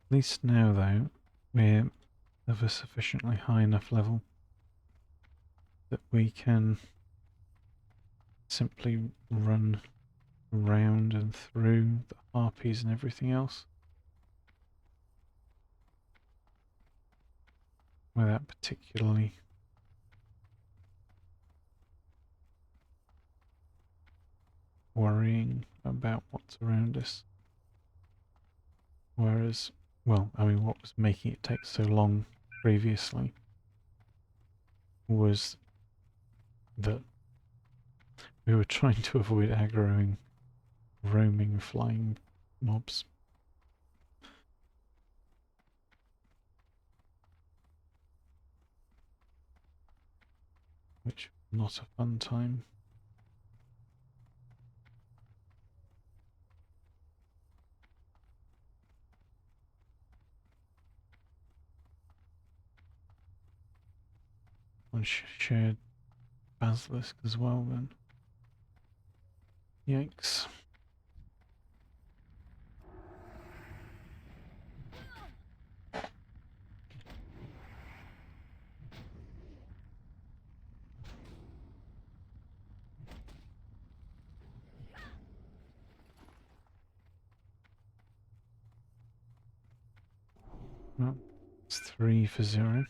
At least now, though, we're of a sufficiently high enough level that we can simply run around and through the harpies and everything else without particularly worrying about what's around us. Whereas, well, I mean, what was making it take so long previously was that we were trying to avoid aggroing roaming flying mobs. Which was not a fun time. One shared basilisk as well then. Yikes. Well, it's 3 for 0.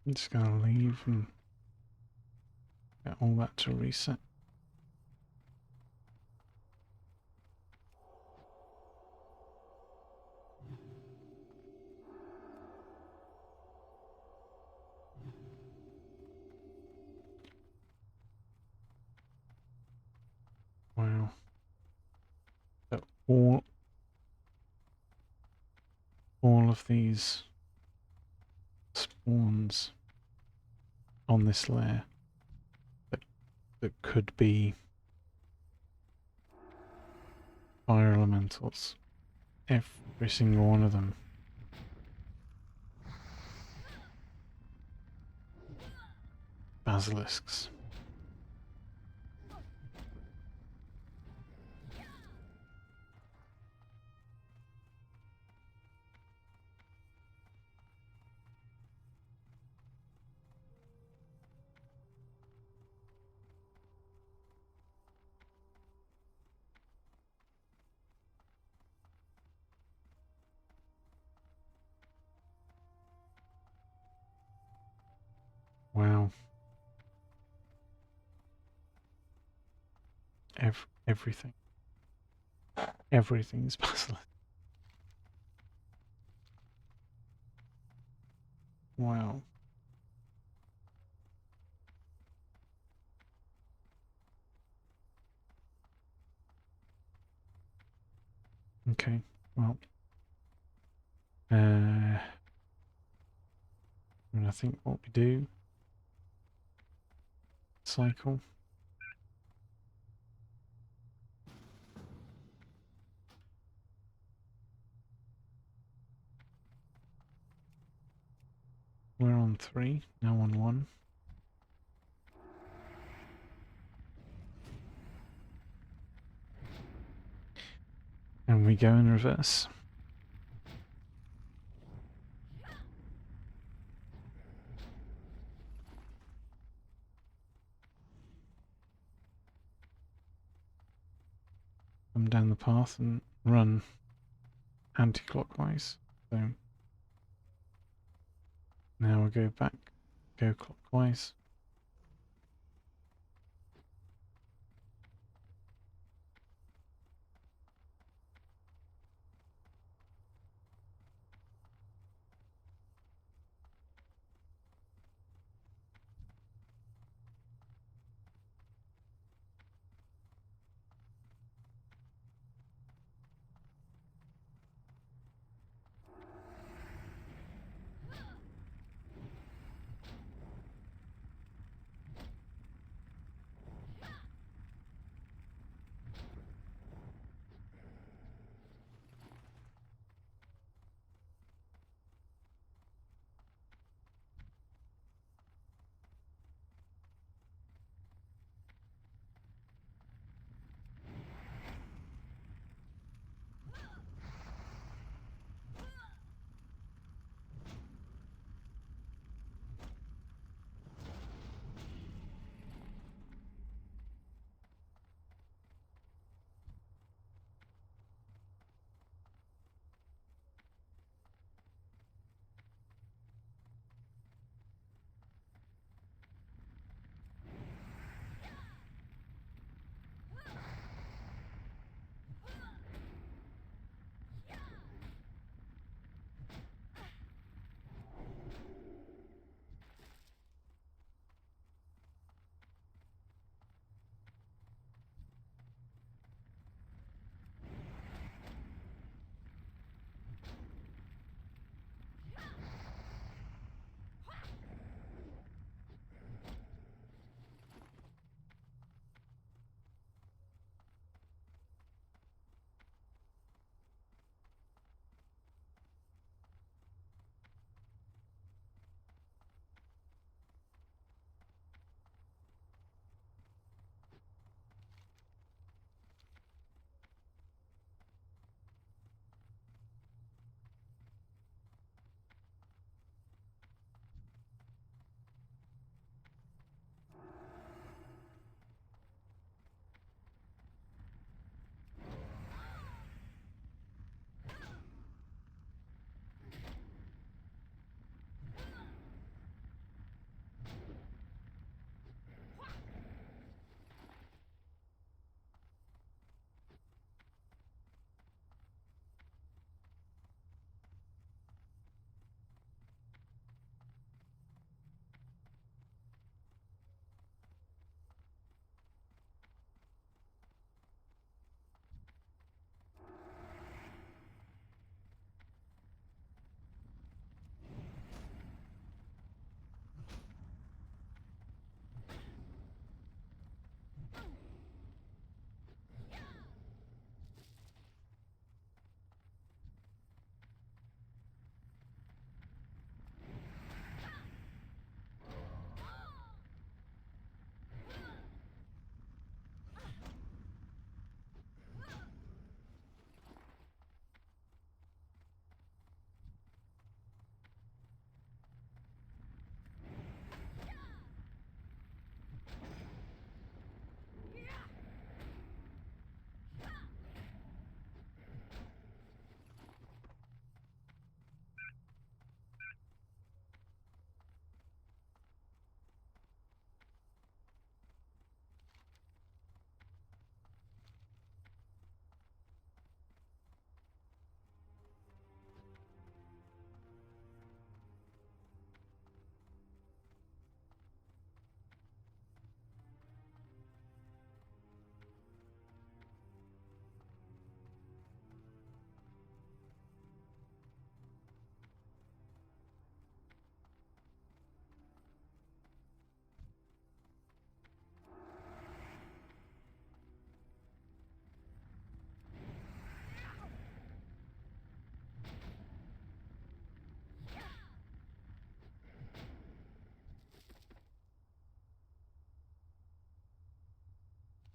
I'm just gonna leave and get all that to reset. Wow. So all of these spawns on this layer that could be fire elementals. Every single one of them. Basilisks. Wow. Everything. Everything's basilisk. Wow. Okay, well, and I think what we do, cycle. We're on 3, now on 1. And we go in reverse. Come down the path and run anti-clockwise. So now we'll go back, go clockwise.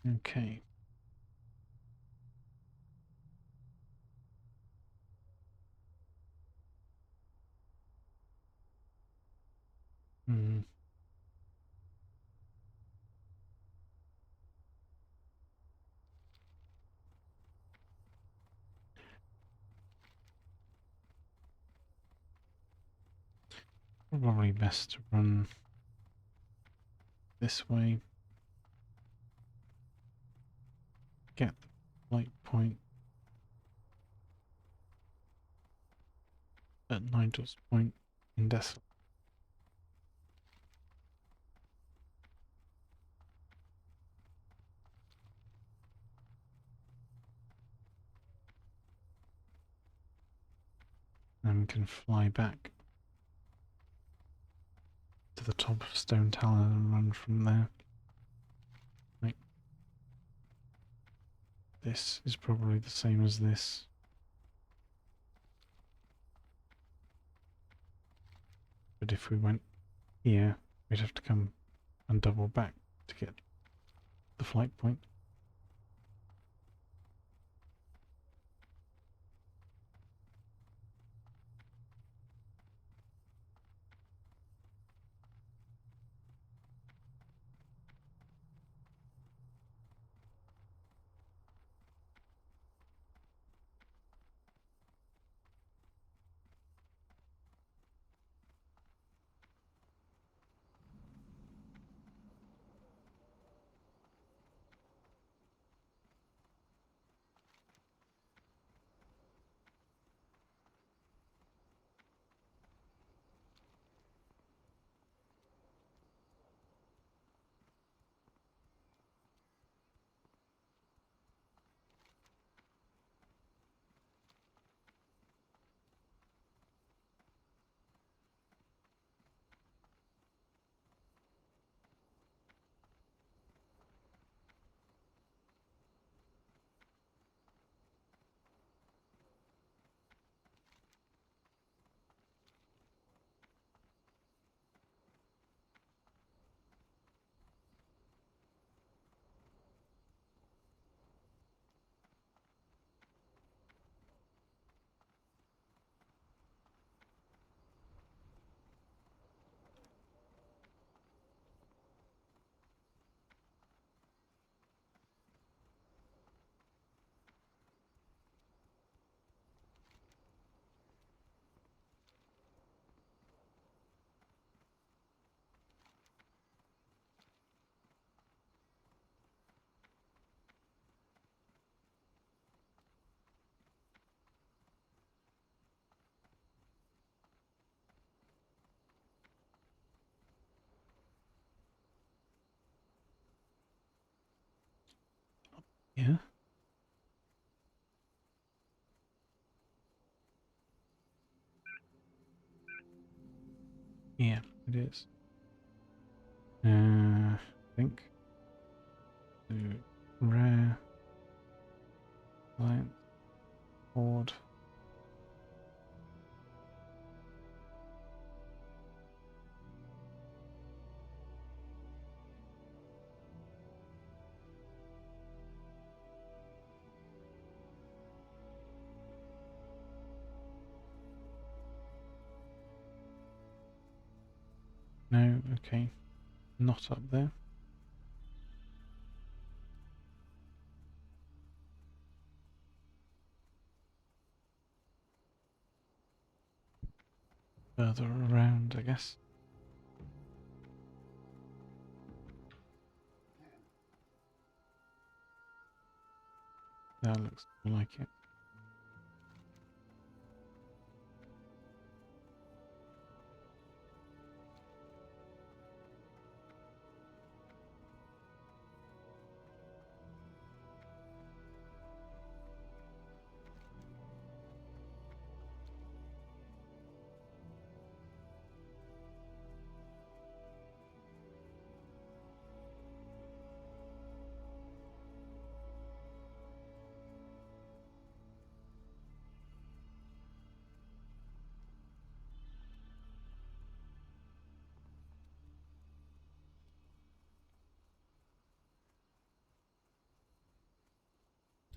Okay. Hmm. Probably best to run this way. Get the light point at Nigel's point in Desolate. And we can fly back to the top of Stone Talon and run from there. Like, this is probably the same as this. But if we went here, we'd have to come and double back to get the flight point. Yeah? Yeah, it is. I think. So, rare. Alliance. Board. No, okay. Not up there. Further around, I guess. That looks more like it.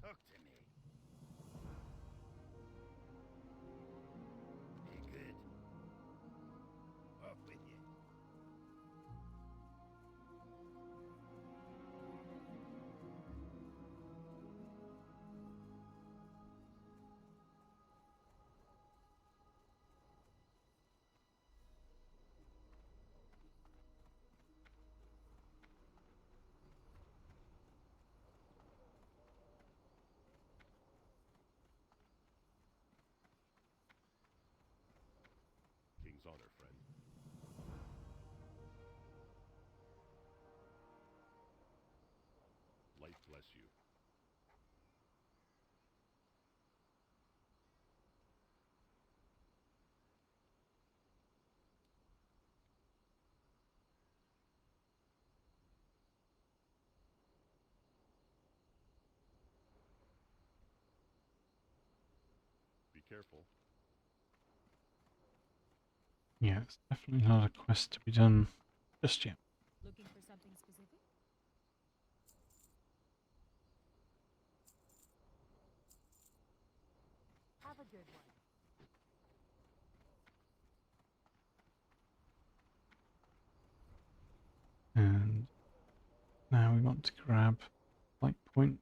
Talk to me. You good? Off with you. King's honor, friend. Light bless you. Be careful. Yeah, it's definitely not a quest to be done just yet. Looking for something specific? Have a good one. And now we want to grab light point.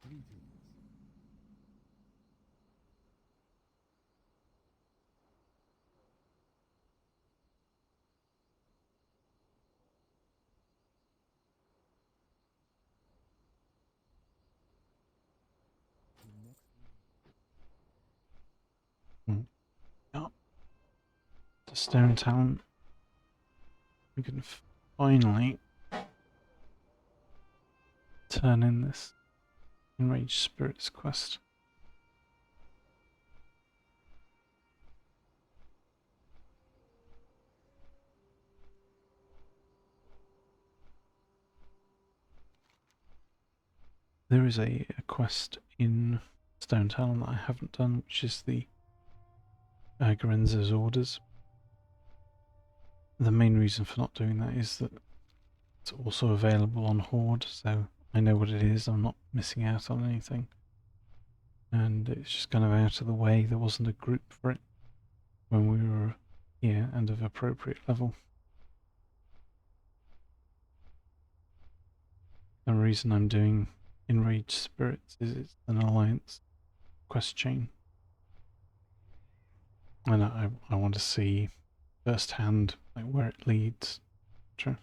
Greetings. Mm. Up to stone talent. We can finally turn in this enraged spirits quest. There is a quest in Stone Talon that I haven't done, which is the Garenza's Orders. The main reason for not doing that is that it's also available on Horde, so I know what it is, I'm not missing out on anything. And it's just kind of out of the way, there wasn't a group for it when we were here and of appropriate level. The reason I'm doing Enraged Spirits is it's an alliance quest chain. And I want to see firsthand like where it leads. Sure.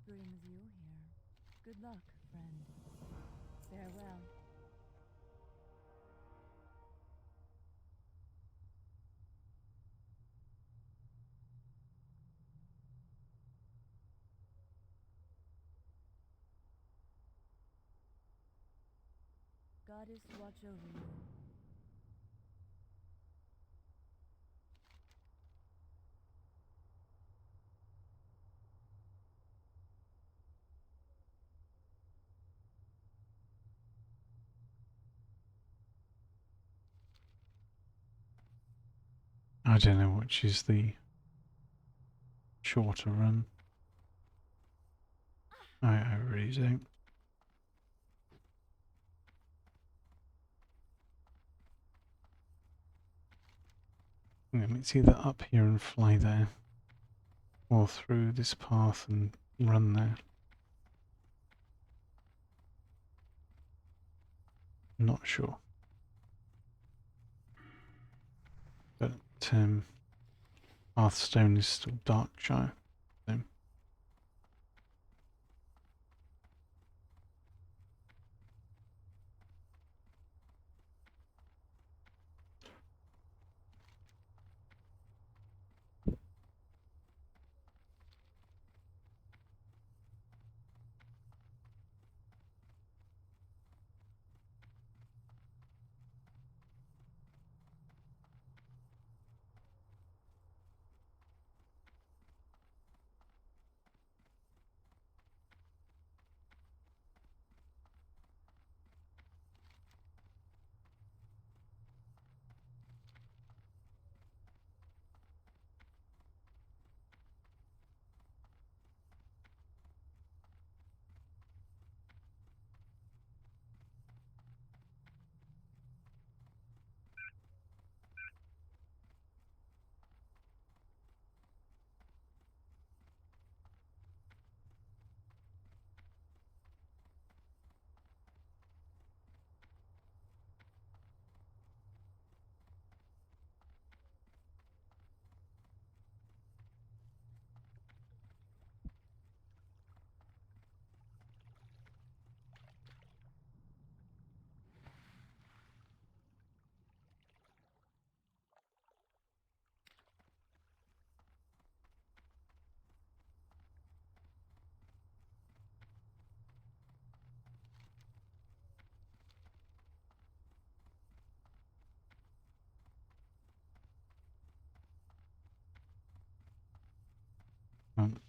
What brings you here? Good luck, friend. Farewell. Goddess watch over you. I don't know which is the shorter run. I really don't. It's either up here and fly there, or through this path and run there. I'm not sure. But Hearthstone is still Darkshire. So.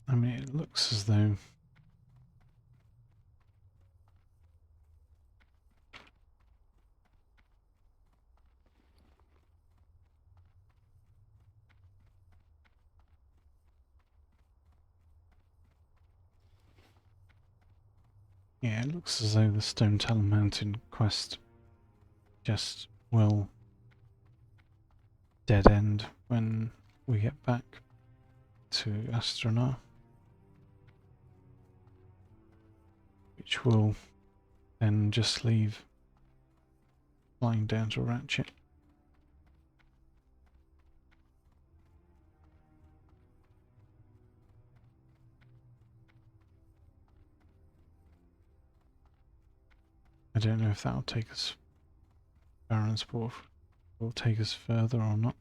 I mean, it looks as though the Stone Tail Mountain quest just will dead end when we get back to Astronar, which will then just leave flying down to Ratchet. I don't know if that'll take us Baronsport will take us further or not.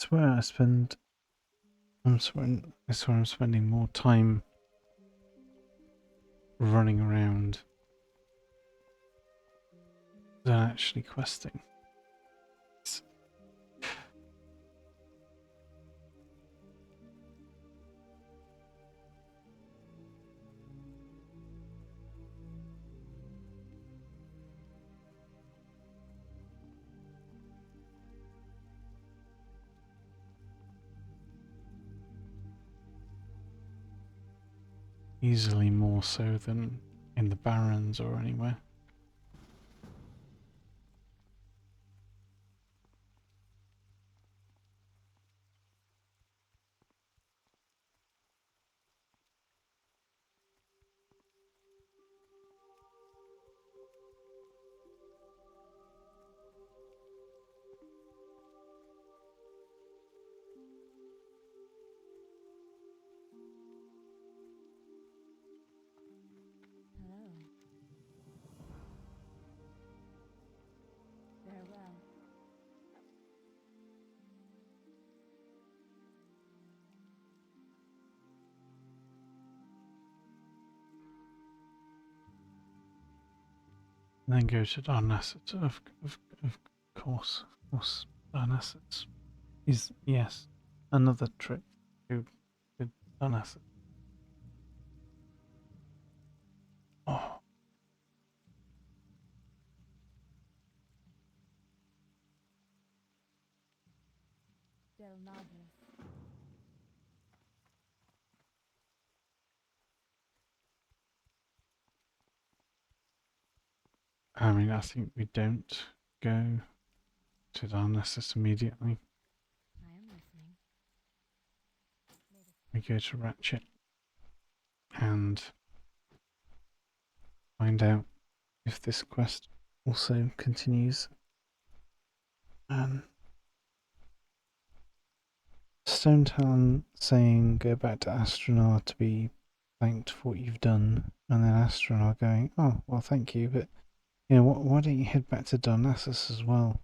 It's where I spend. It's where I'm spending more time running around than actually questing. It's easily more so than in the Barrens or anywhere. Hello. Farewell. And then go to Darnasset. Of course, Darnasset is, yes, another trip to Darnasset. Oh, Del Navis. I mean, I think we don't go to Darnassus immediately. I am listening. We go to Ratchet and find out if this quest also continues. And Stone Talon saying go back to Astronar to be thanked for what you've done, and then Astronar going, oh, well, thank you, but you know, why don't you head back to Darnassus as well?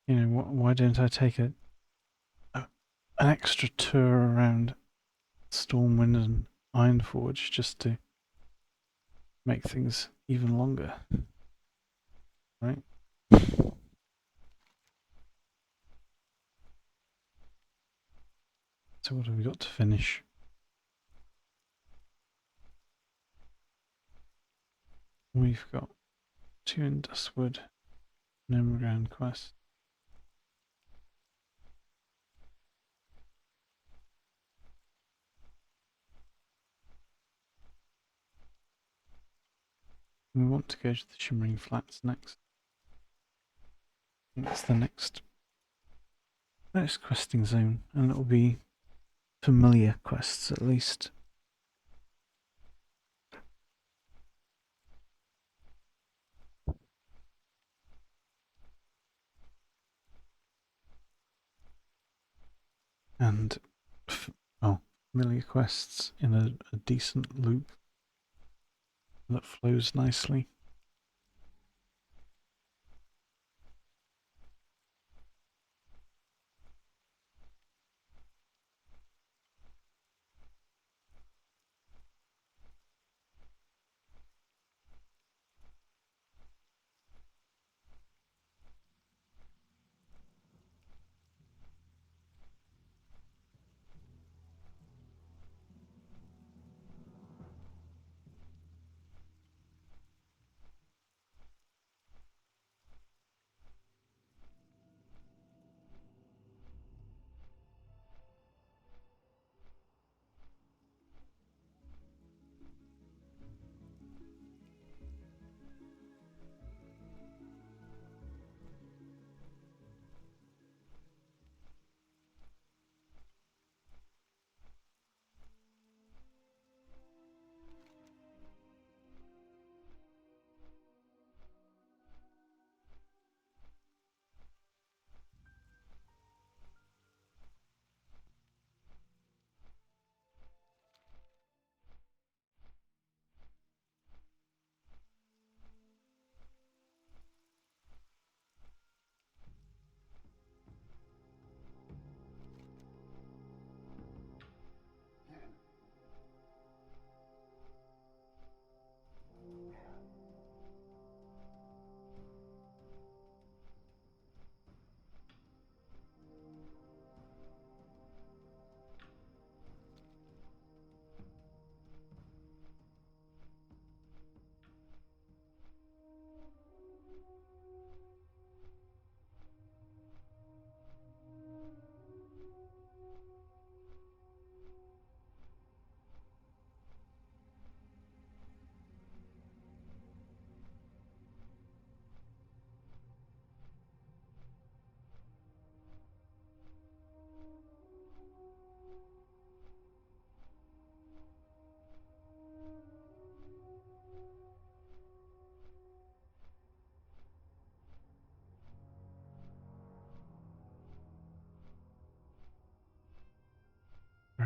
You know, why don't I take an extra tour around Stormwind and Ironforge just to make things even longer, right? So what have we got to finish? We've got 2 in Dustwood, Gnomeground quest. We want to go to the Shimmering Flats next. That's the next questing zone, and it'll be familiar quests at least. And familiar quests in a decent loop that flows nicely.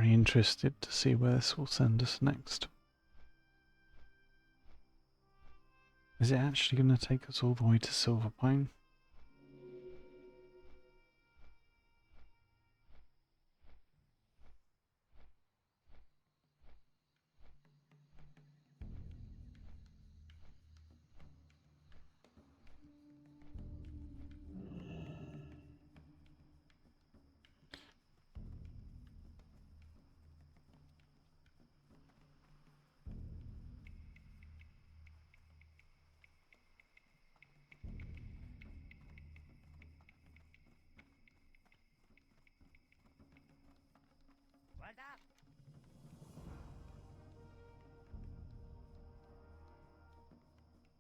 very interested to see where this will send us next. Is it actually going to take us all the way to Silver Pine? What's up?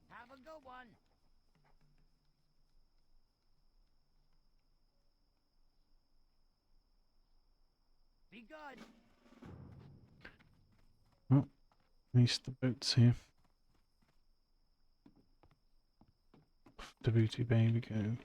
Have a good one. Be good. Oh, at least the boat's here. Off to Booty Bay we go.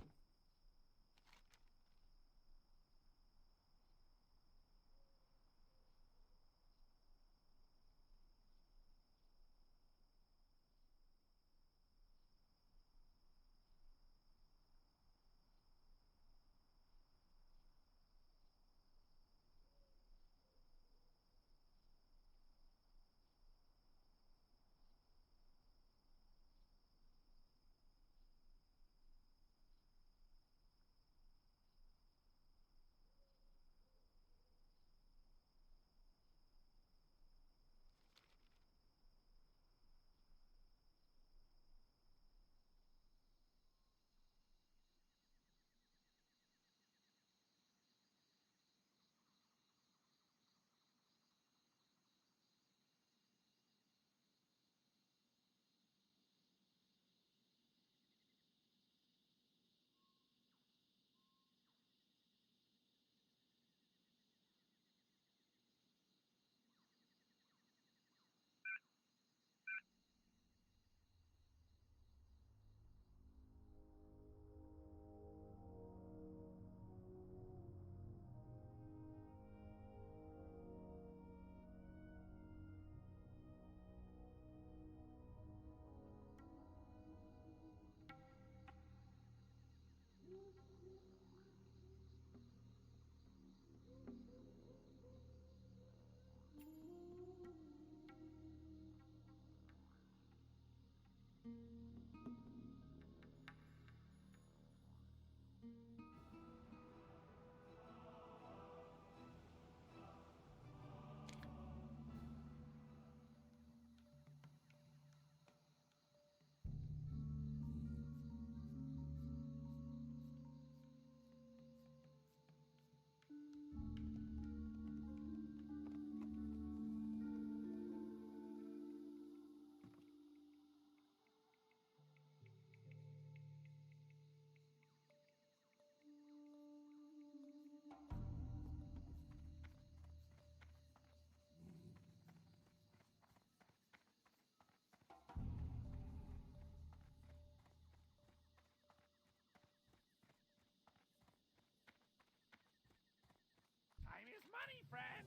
Time is money, friend.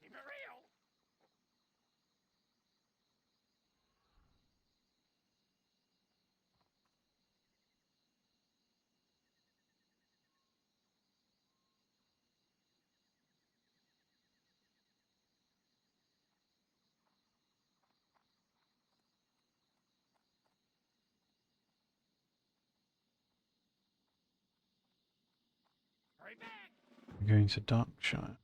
Keep it real. Hurry back. We're going to Darkshire.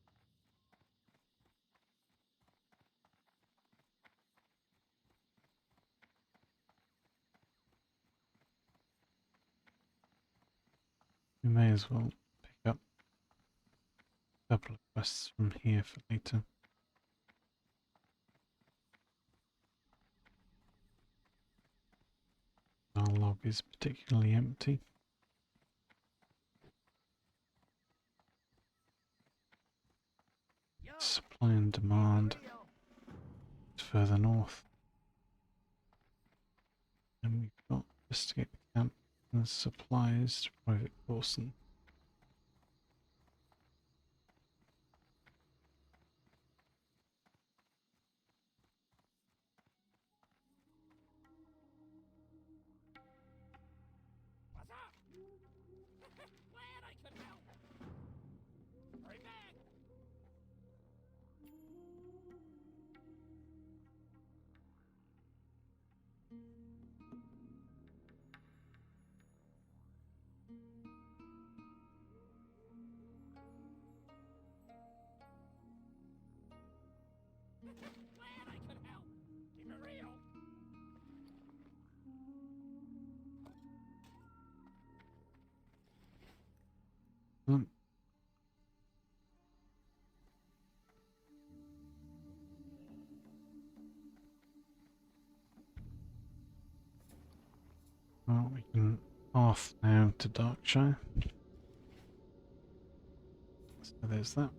We may as well pick up a couple of quests from here for later. Our log is particularly empty. Yo, Supply and keep it demand real. is further north. And we've got investigate the camp and supplies to Private Dawson. Glad I could help. Keep it real. Um, well, we can off now to Darkshire. So there's that.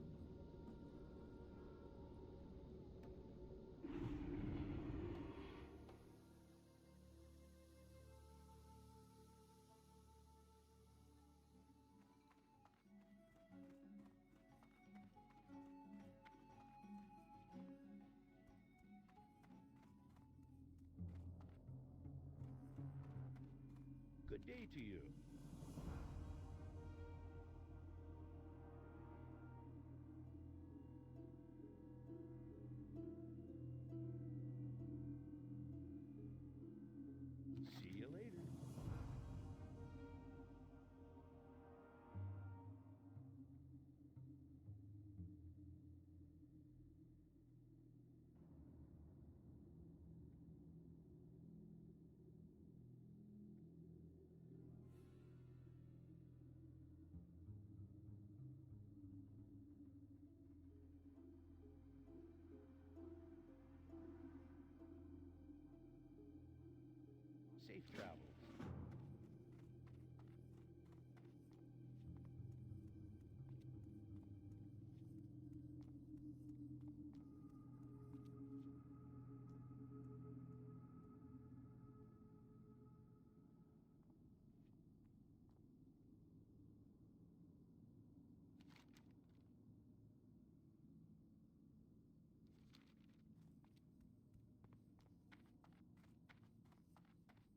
Good day to you. See you later. Safe travels.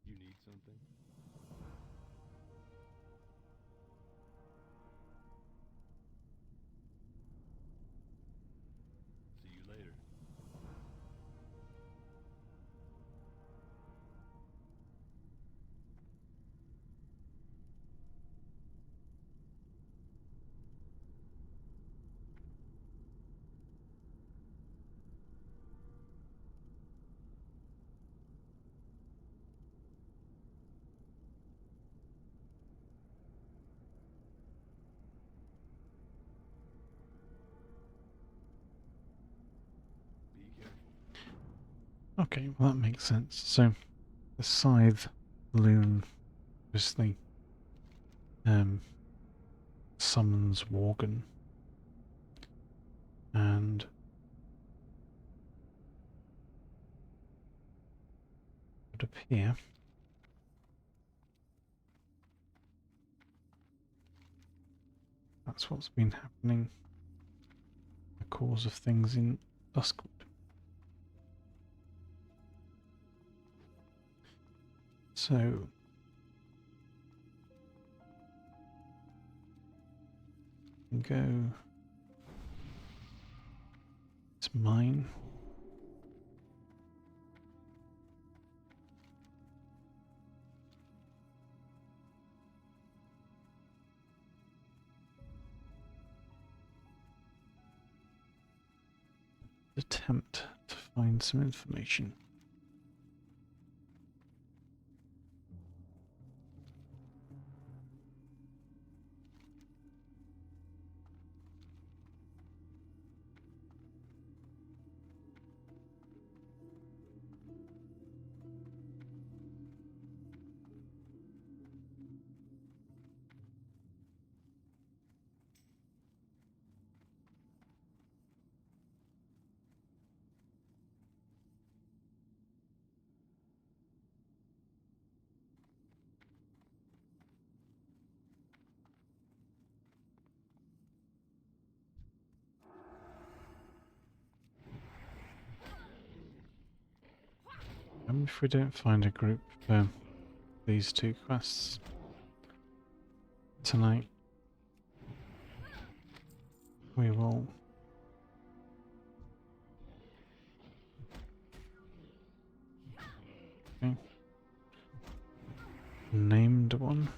You need something? See you later. Be careful. Okay, well that makes sense. So the scythe loon obviously summons Worgen, and it would appear that's what's been happening, the cause of things in Duskwood. So go. It's mine. Attempt to find some information. And if we don't find a group for these two quests tonight, we will named one.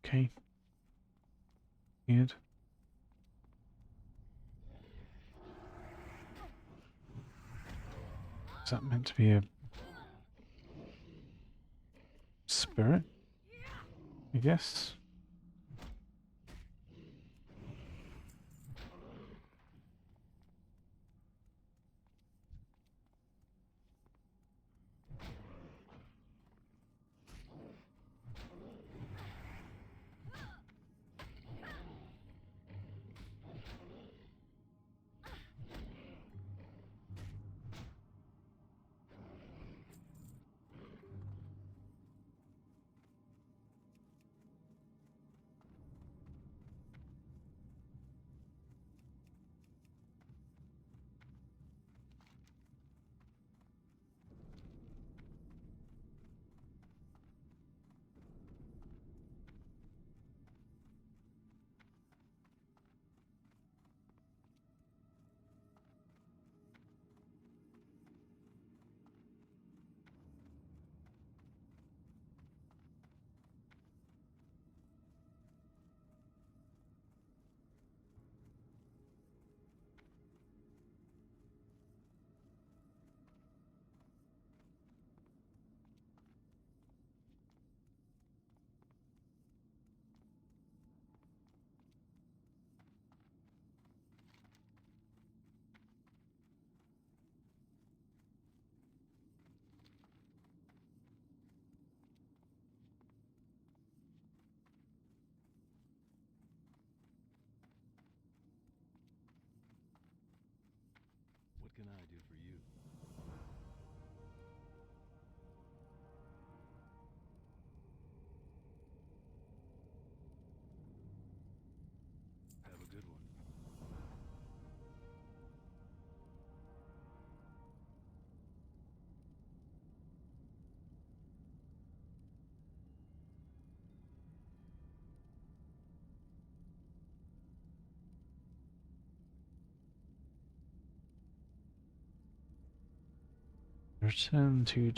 Okay. Good. Is that meant to be a spirit? I guess. What can I do for you? Have a good one. Return to Darnassus.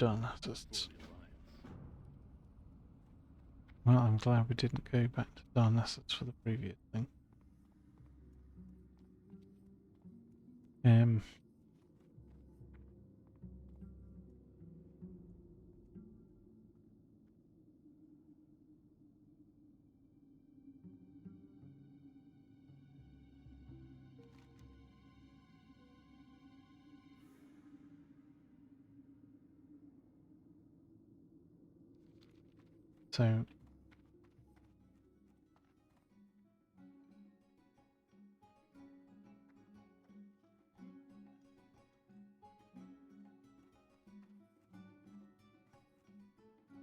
For the Alliance. Well, I'm glad we didn't go back to Darnassus for the previous thing. So I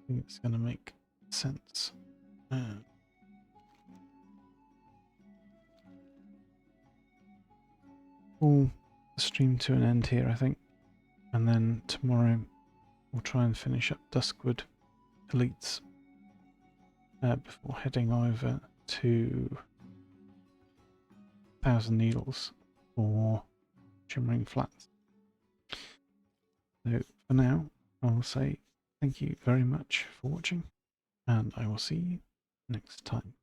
think it's going to make sense. Pull the stream to an end here, I think, and then tomorrow we'll try and finish up Duskwood Elites before heading over to Thousand Needles or Shimmering Flats. So for now, I will say thank you very much for watching, and I will see you next time.